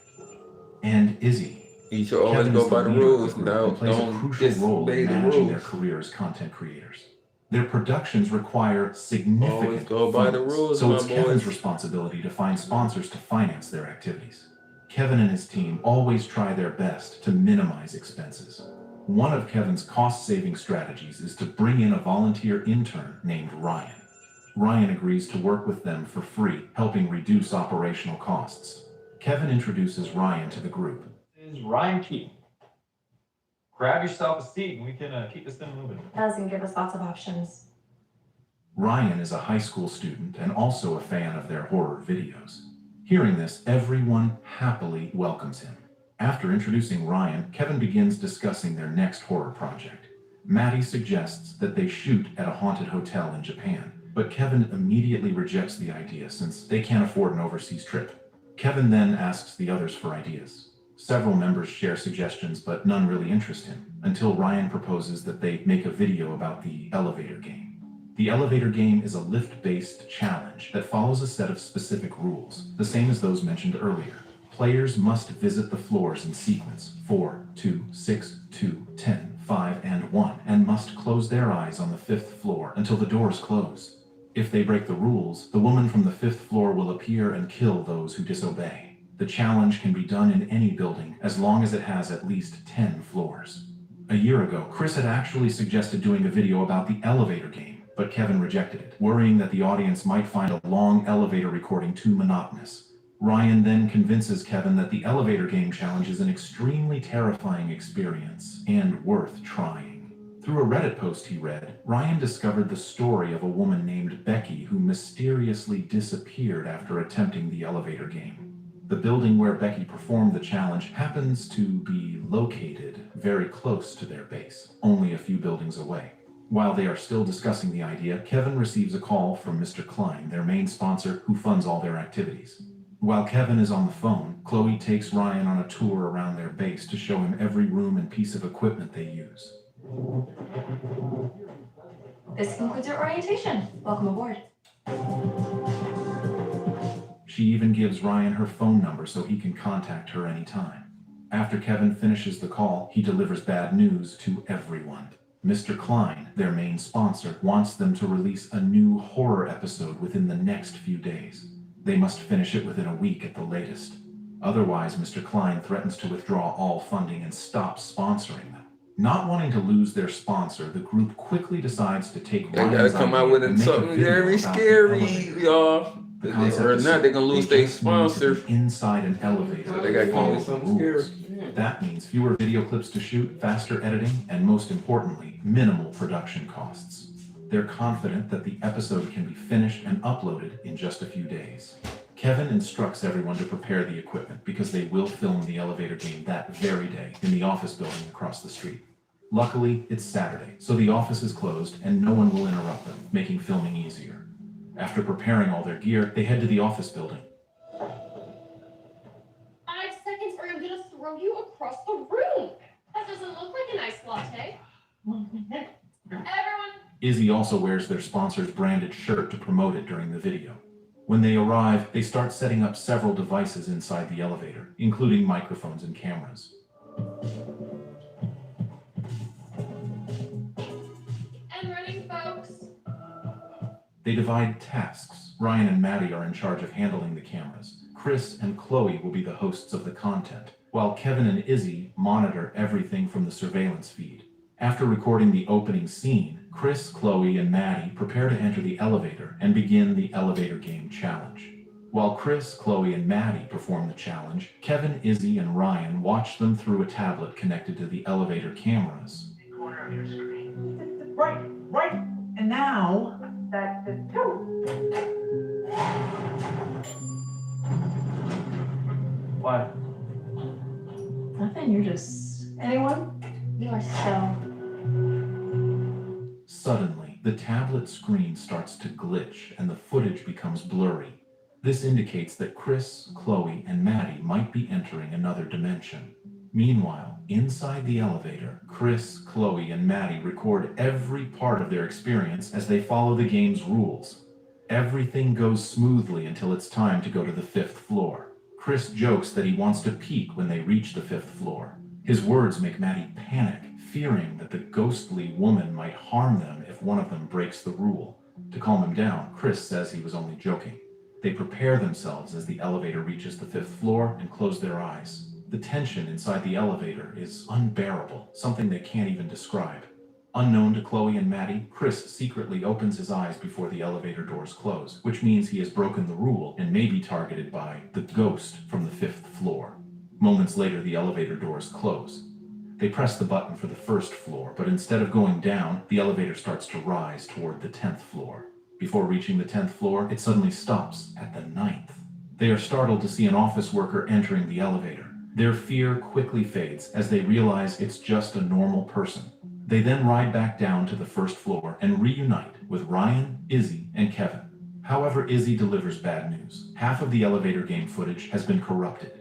and Izzy. You should always Kevin go is the by the leader of rules. group No, and plays a don't crucial role in disobey the managing their rules. career as content creators. Their productions require significant Always go by the funds, rules, so my it's Kevin's boys. responsibility to find sponsors to finance their activities. Kevin and his team always try their best to minimize expenses. One of Kevin's cost-saving strategies is to bring in a volunteer intern named Ryan. Ryan agrees to work with them for free, helping reduce operational costs. Kevin introduces Ryan to the group. This is Ryan Keaton. Grab yourself a seat and we can keep this thing moving. Doesn't give us lots of options. Ryan is a high school student and also a fan of their horror videos. Hearing this, everyone happily welcomes him. After introducing Ryan, Kevin begins discussing their next horror project. Maddie suggests that they shoot at a haunted hotel in Japan, but Kevin immediately rejects the idea since they can't afford an overseas trip. Kevin then asks the others for ideas. Several members share suggestions, but none really interest him, until Ryan proposes that they make a video about the elevator game. The elevator game is a lift-based challenge that follows a set of specific rules, the same as those mentioned earlier. Players must visit the floors in sequence 4, 2, 6, 2, 10, 5, and 1, and must close their eyes on the 5th floor until the doors close. If they break the rules, the woman from the 5th floor will appear and kill those who disobey. The challenge can be done in any building as long as it has at least 10 floors. A year ago, Chris had actually suggested doing a video about the elevator game, but Kevin rejected it, worrying that the audience might find a long elevator recording too monotonous. Ryan then convinces Kevin that the elevator game challenge is an extremely terrifying experience and worth trying. Through a Reddit post he read, Ryan discovered the story of a woman named Becky who mysteriously disappeared after attempting the elevator game. The building where Becky performed the challenge happens to be located very close to their base, only a few buildings away. While they are still discussing the idea, Kevin receives a call from Mr. Klein, their main sponsor, who funds all their activities. While Kevin is on the phone, Chloe takes Ryan on a tour around their base to show him every room and piece of equipment they use. This concludes your orientation. Welcome aboard. She even gives Ryan her phone number so he can contact her anytime. After Kevin finishes the call, he delivers bad news to everyone. Mr. Klein, their main sponsor, wants them to release a new horror episode within the next few days. They must finish it within a week at the latest. Otherwise, Mr. Klein threatens to withdraw all funding and stop sponsoring them. Not wanting to lose their sponsor, the group quickly decides to take They Ryan's gotta come idea out with and make a something video very about the scary, elevator. y'all. The concept Or is not, they're gonna simple. lose They their just need to sponsor. be inside an elevator. So they gotta come up with Follow something rules. scary. That means fewer video clips to shoot, faster editing, and most importantly, minimal production costs. They're confident that the episode can be finished and uploaded in just a few days. Kevin instructs everyone to prepare the equipment because they will film the elevator game that very day in the office building across the street. Luckily, it's Saturday, so the office is closed and no one will interrupt them, making filming easier. After preparing all their gear, they head to the office building. 5 seconds or I'm gonna throw you across the room. That doesn't look like a nice latte. Everyone. Izzy also wears their sponsor's branded shirt to promote it during the video. When they arrive, they start setting up several devices inside the elevator, including microphones and cameras. And running, folks. They divide tasks. Ryan and Maddie are in charge of handling the cameras. Chris and Chloe will be the hosts of the content, while Kevin and Izzy monitor everything from the surveillance feed. After recording the opening scene, Chris, Chloe, and Maddie prepare to enter the elevator and begin the elevator game challenge. While Chris, Chloe, and Maddie perform the challenge, Kevin, Izzy, and Ryan watch them through a tablet connected to the elevator cameras. Corner of your screen. Right. And now, That's the two. what? Nothing, you're just anyone? You are so. Suddenly, the tablet screen starts to glitch and the footage becomes blurry. This indicates that Chris, Chloe, and Maddie might be entering another dimension. Meanwhile, inside the elevator, Chris, Chloe, and Maddie record every part of their experience as they follow the game's rules. Everything goes smoothly until it's time to go to the 5th floor. Chris jokes that he wants to peek when they reach the 5th floor. His words make Maddie panic, fearing that the ghostly woman might harm them if one of them breaks the rule. To calm him down, Chris says he was only joking. They prepare themselves as the elevator reaches the 5th floor and close their eyes. The tension inside the elevator is unbearable, something they can't even describe. Unknown to Chloe and Maddie, Chris secretly opens his eyes before the elevator doors close, which means he has broken the rule and may be targeted by the ghost from the 5th floor. Moments later, the elevator doors close. They press the button for the 1st floor, but instead of going down, the elevator starts to rise toward the 10th floor. Before reaching the 10th floor, it suddenly stops at the 9th. They are startled to see an office worker entering the elevator. Their fear quickly fades as they realize it's just a normal person. They then ride back down to the 1st floor and reunite with Ryan, Izzy, and Kevin. However, Izzy delivers bad news. Half of the elevator game footage has been corrupted.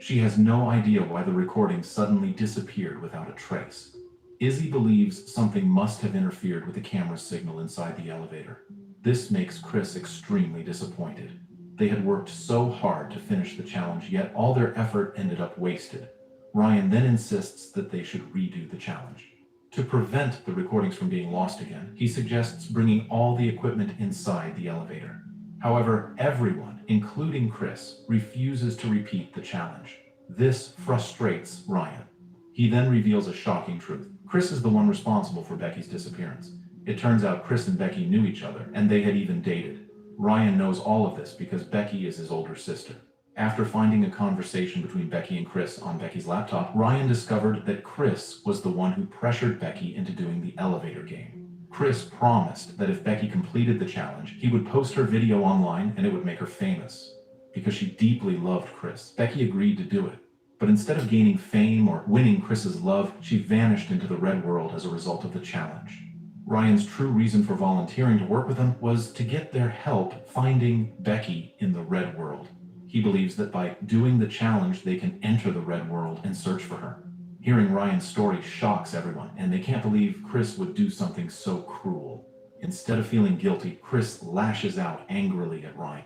She has no idea why the recording suddenly disappeared without a trace. Izzy believes something must have interfered with the camera signal inside the elevator. This makes Chris extremely disappointed. They had worked so hard to finish the challenge, yet all their effort ended up wasted. Ryan then insists that they should redo the challenge. To prevent the recordings from being lost again, he suggests bringing all the equipment inside the elevator. However, everyone, including Chris, refuses to repeat the challenge. This frustrates Ryan. He then reveals a shocking truth. Chris is the one responsible for Becky's disappearance. It turns out Chris and Becky knew each other, and they had even dated. Ryan knows all of this because Becky is his older sister. After finding a conversation between Becky and Chris on Becky's laptop, Ryan discovered that Chris was the one who pressured Becky into doing the elevator game. Chris promised that if Becky completed the challenge, he would post her video online and it would make her famous. Because she deeply loved Chris, Becky agreed to do it. But instead of gaining fame or winning Chris's love, she vanished into the red world as a result of the challenge. Ryan's true reason for volunteering to work with them was to get their help finding Becky in the red world. He believes that by doing the challenge, they can enter the red world and search for her. Hearing Ryan's story shocks everyone, and they can't believe Chris would do something so cruel. Instead of feeling guilty, Chris lashes out angrily at Ryan.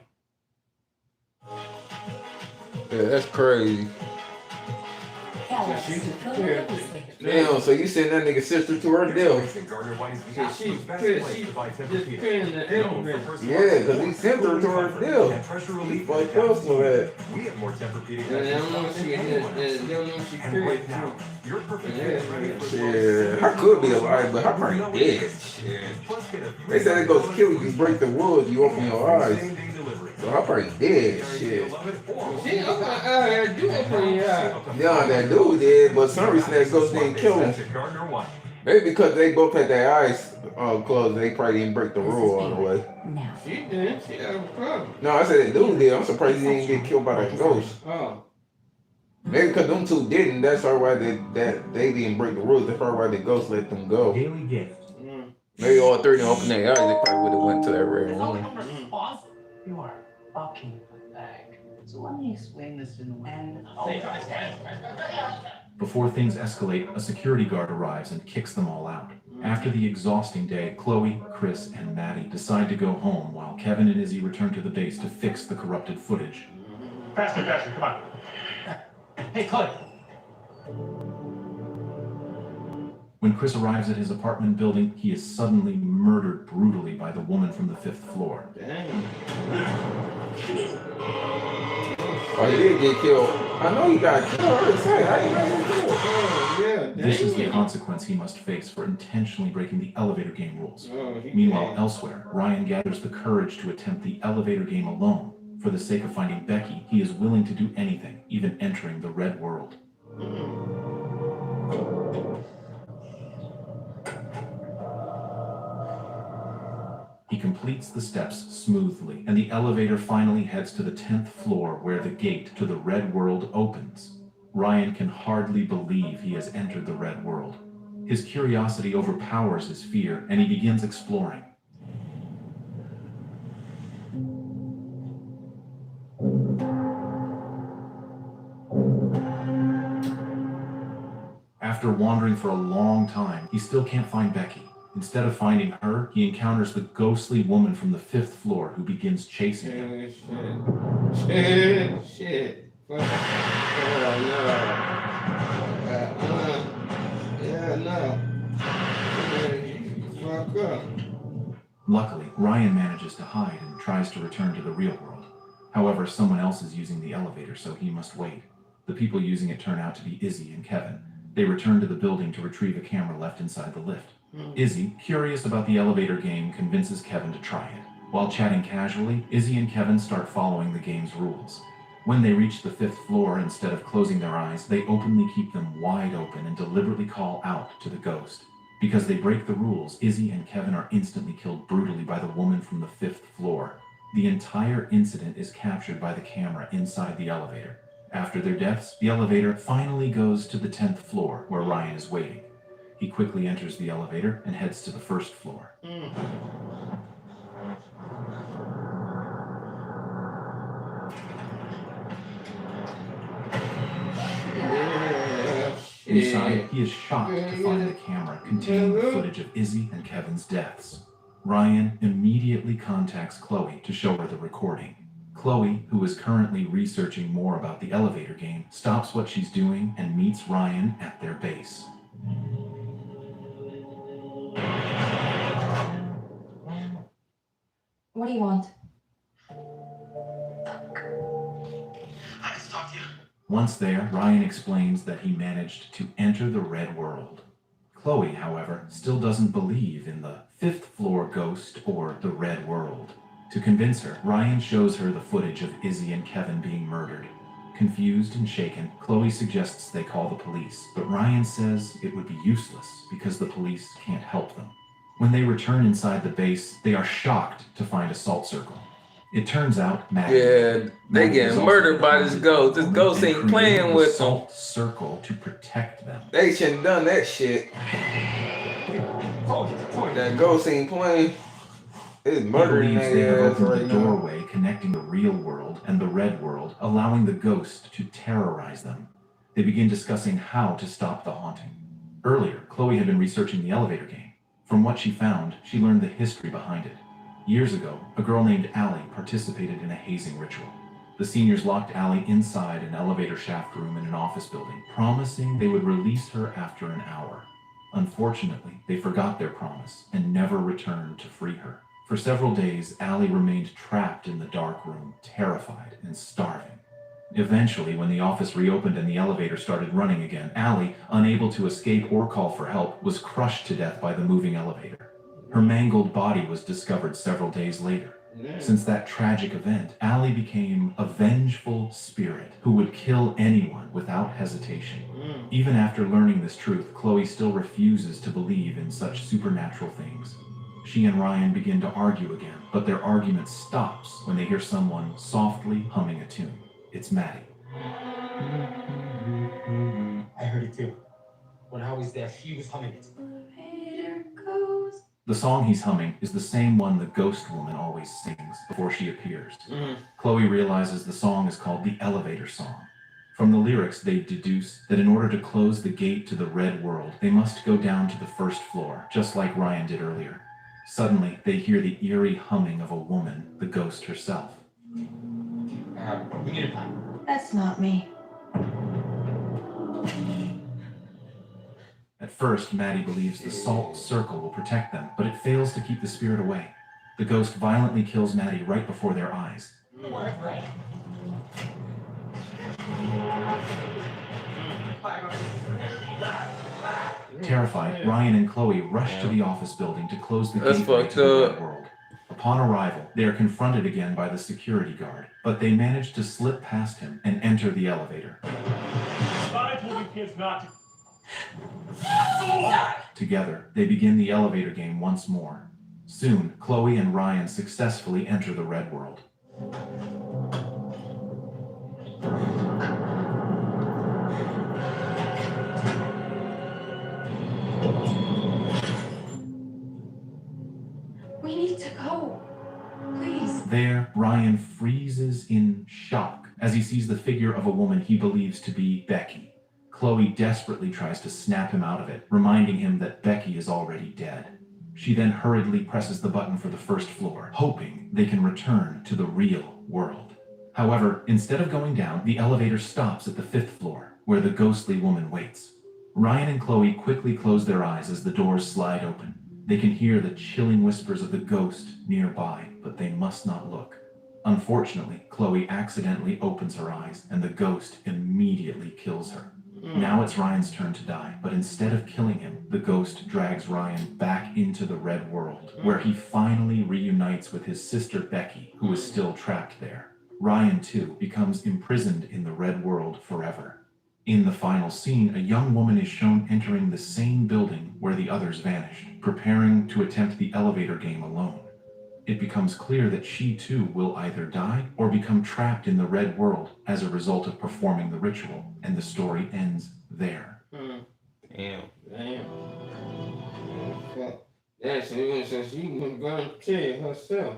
Yeah, that's crazy. Damn, so you sent that nigga sister to her deal. Yeah, because he sent her to her deal. He fucked up for that. We have more Tempur-Pedic. They don't know she carried too. Yeah, I could be alive, but I'm probably dead. Shit. They said it goes kill you, break the wood, you open your eyes. So I'm probably dead. Shit. Yeah, that dude did, but some reason that ghost didn't kill him. Maybe because they both had their eyes closed, they probably didn't break the rule all the way. She did. She had a problem. No, I said that dude did. I'm surprised he didn't get killed by that ghost. Oh. Maybe because them two didn't. That's why they didn't break the rules. That's probably why the ghost let them go. Daily gift. Maybe all three of them opened their eyes. They probably would have went to that red room. You are fucking pathetic. So let me explain this in the way. Before things escalate, a security guard arrives and kicks them all out. After the exhausting day, Chloe, Chris, and Maddie decide to go home while Kevin and Izzy return to the base to fix the corrupted footage. Faster, come on. Hey, Chloe. When Chris arrives at his apartment building, he is suddenly murdered brutally by the woman from the 5th floor. Dang. Oh, he did get killed. I know you got killed. I already said, how you ready to do it? Oh, yeah. This is the damn. consequence he must face for intentionally breaking the elevator game rules. Oh, he Meanwhile, can't. elsewhere, Ryan gathers the courage to attempt the elevator game alone. For the sake of finding Becky, he is willing to do anything, even entering the red world. He completes the steps smoothly, and the elevator finally heads to the 10th floor where the gate to the red world opens. Ryan can hardly believe he has entered the red world. His curiosity overpowers his fear, and he begins exploring. After wandering for a long time, he still can't find Becky. Instead of finding her, he encounters the ghostly woman from the 5th floor who begins chasing him. Shit. Fuck. Oh, no. Yeah, no. Fuck up. Luckily, Ryan manages to hide and tries to return to the real world. However, someone else is using the elevator, so he must wait. The people using it turn out to be Izzy and Kevin. They return to the building to retrieve a camera left inside the lift. Izzy, curious about the elevator game, convinces Kevin to try it. While chatting casually, Izzy and Kevin start following the game's rules. When they reach the 5th floor, instead of closing their eyes, they openly keep them wide open and deliberately call out to the ghost. Because they break the rules, Izzy and Kevin are instantly killed brutally by the woman from the 5th floor. The entire incident is captured by the camera inside the elevator. After their deaths, the elevator finally goes to the 10th floor, where Ryan is waiting. He quickly enters the elevator and heads to the 1st floor. Inside, he is shocked to find the camera containing the footage of Izzy and Kevin's deaths. Ryan immediately contacts Chloe to show her the recording. Chloe, who is currently researching more about the elevator game, stops what she's doing and meets Ryan at their base. What do you want? Once there, Ryan explains that he managed to enter the red world. Chloe, however, still doesn't believe in the 5th floor ghost or the red world. To convince her, Ryan shows her the footage of Izzy and Kevin being murdered. Confused and shaken, Chloe suggests they call the police, but Ryan says it would be useless because the police can't help them. When they return inside the base, they are shocked to find a salt circle. It turns out Maddie. Yeah, they getting murdered by this ghost. This ghost ain't playing with them. Salt circle to protect them. They shouldn't have done that shit. That ghost ain't playing. It's murdering They have their ass opened right the now. doorway connecting the real world and the red world, allowing the ghost to terrorize them. They begin discussing how to stop the haunting. Earlier, Chloe had been researching the elevator game. From what she found, she learned the history behind it. Years ago, a girl named Allie participated in a hazing ritual. The seniors locked Allie inside an elevator shaft room in an office building, promising they would release her after an hour. Unfortunately, they forgot their promise and never returned to free her. For several days, Allie remained trapped in the dark room, terrified and starving. Eventually, when the office reopened and the elevator started running again, Allie, unable to escape or call for help, was crushed to death by the moving elevator. Her mangled body was discovered several days later. Since that tragic event, Allie became a vengeful spirit who would kill anyone without hesitation. Even after learning this truth, Chloe still refuses to believe in such supernatural things. She and Ryan begin to argue again, but their argument stops when they hear someone softly humming a tune. It's Maddie. I heard it too. When I was there, she was humming it. The song he's humming is the same one the ghost woman always sings before she appears. Chloe realizes the song is called the Elevator Song. From the lyrics, they deduce that in order to close the gate to the red world, they must go down to the 1st floor, just like Ryan did earlier. Suddenly, they hear the eerie humming of a woman, the ghost herself. We need a plan. That's not me. At first, Maddie believes the salt circle will protect them, but it fails to keep the spirit away. The ghost violently kills Maddie right before their eyes. Terrified, Ryan and Chloe rush to the office building to close the That's gateway fucked to the up. Red World. Upon arrival, they are confronted again by the security guard, but they manage to slip past him and enter the elevator. I told you kids not to. Together, they begin the elevator game once more. Soon, Chloe and Ryan successfully enter the Red World. We need to go. Please. There, Ryan freezes in shock as he sees the figure of a woman he believes to be Becky. Chloe desperately tries to snap him out of it, reminding him that Becky is already dead. She then hurriedly presses the button for the first floor, hoping they can return to the real world. However, instead of going down, the elevator stops at the 5th floor, where the ghostly woman waits. Ryan and Chloe quickly close their eyes as the doors slide open. They can hear the chilling whispers of the ghost nearby, but they must not look. Unfortunately, Chloe accidentally opens her eyes, and the ghost immediately kills her. Now it's Ryan's turn to die, but instead of killing him, the ghost drags Ryan back into the Red World, where he finally reunites with his sister Becky, who is still trapped there. Ryan, too, becomes imprisoned in the Red World forever. In the final scene, a young woman is shown entering the same building where the others vanished, preparing to attempt the elevator game alone. It becomes clear that she too will either die or become trapped in the Red World as a result of performing the ritual, and the story ends there. Damn. Yeah, she was gonna kill herself.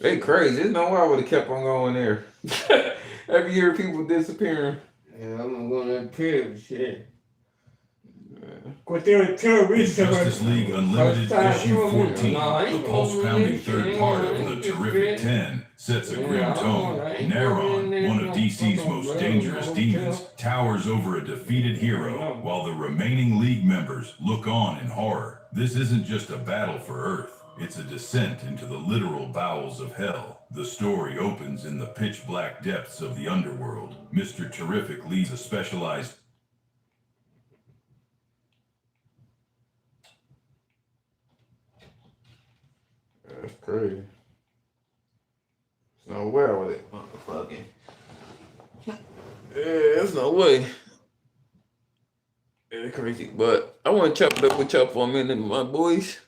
They crazy. There's no way I would have kept on going there. Every year people disappearing. Yeah, I'm gonna kill shit. Justice League Unlimited Issue 14, the pulse-pounding third part of the terrific 10, sets a grim tone. Neron, one of DC's most dangerous demons, towers over a defeated hero, while the remaining League members look on in horror. This isn't just a battle for Earth. It's a descent into the literal bowels of hell. The story opens in the pitch-black depths of the underworld. Mr. Terrific leads a specialized... That's crazy. There's no way I would have motherfucking. Yeah, there's no way. It's crazy. But I want to chop it up with y'all for a minute, my boys.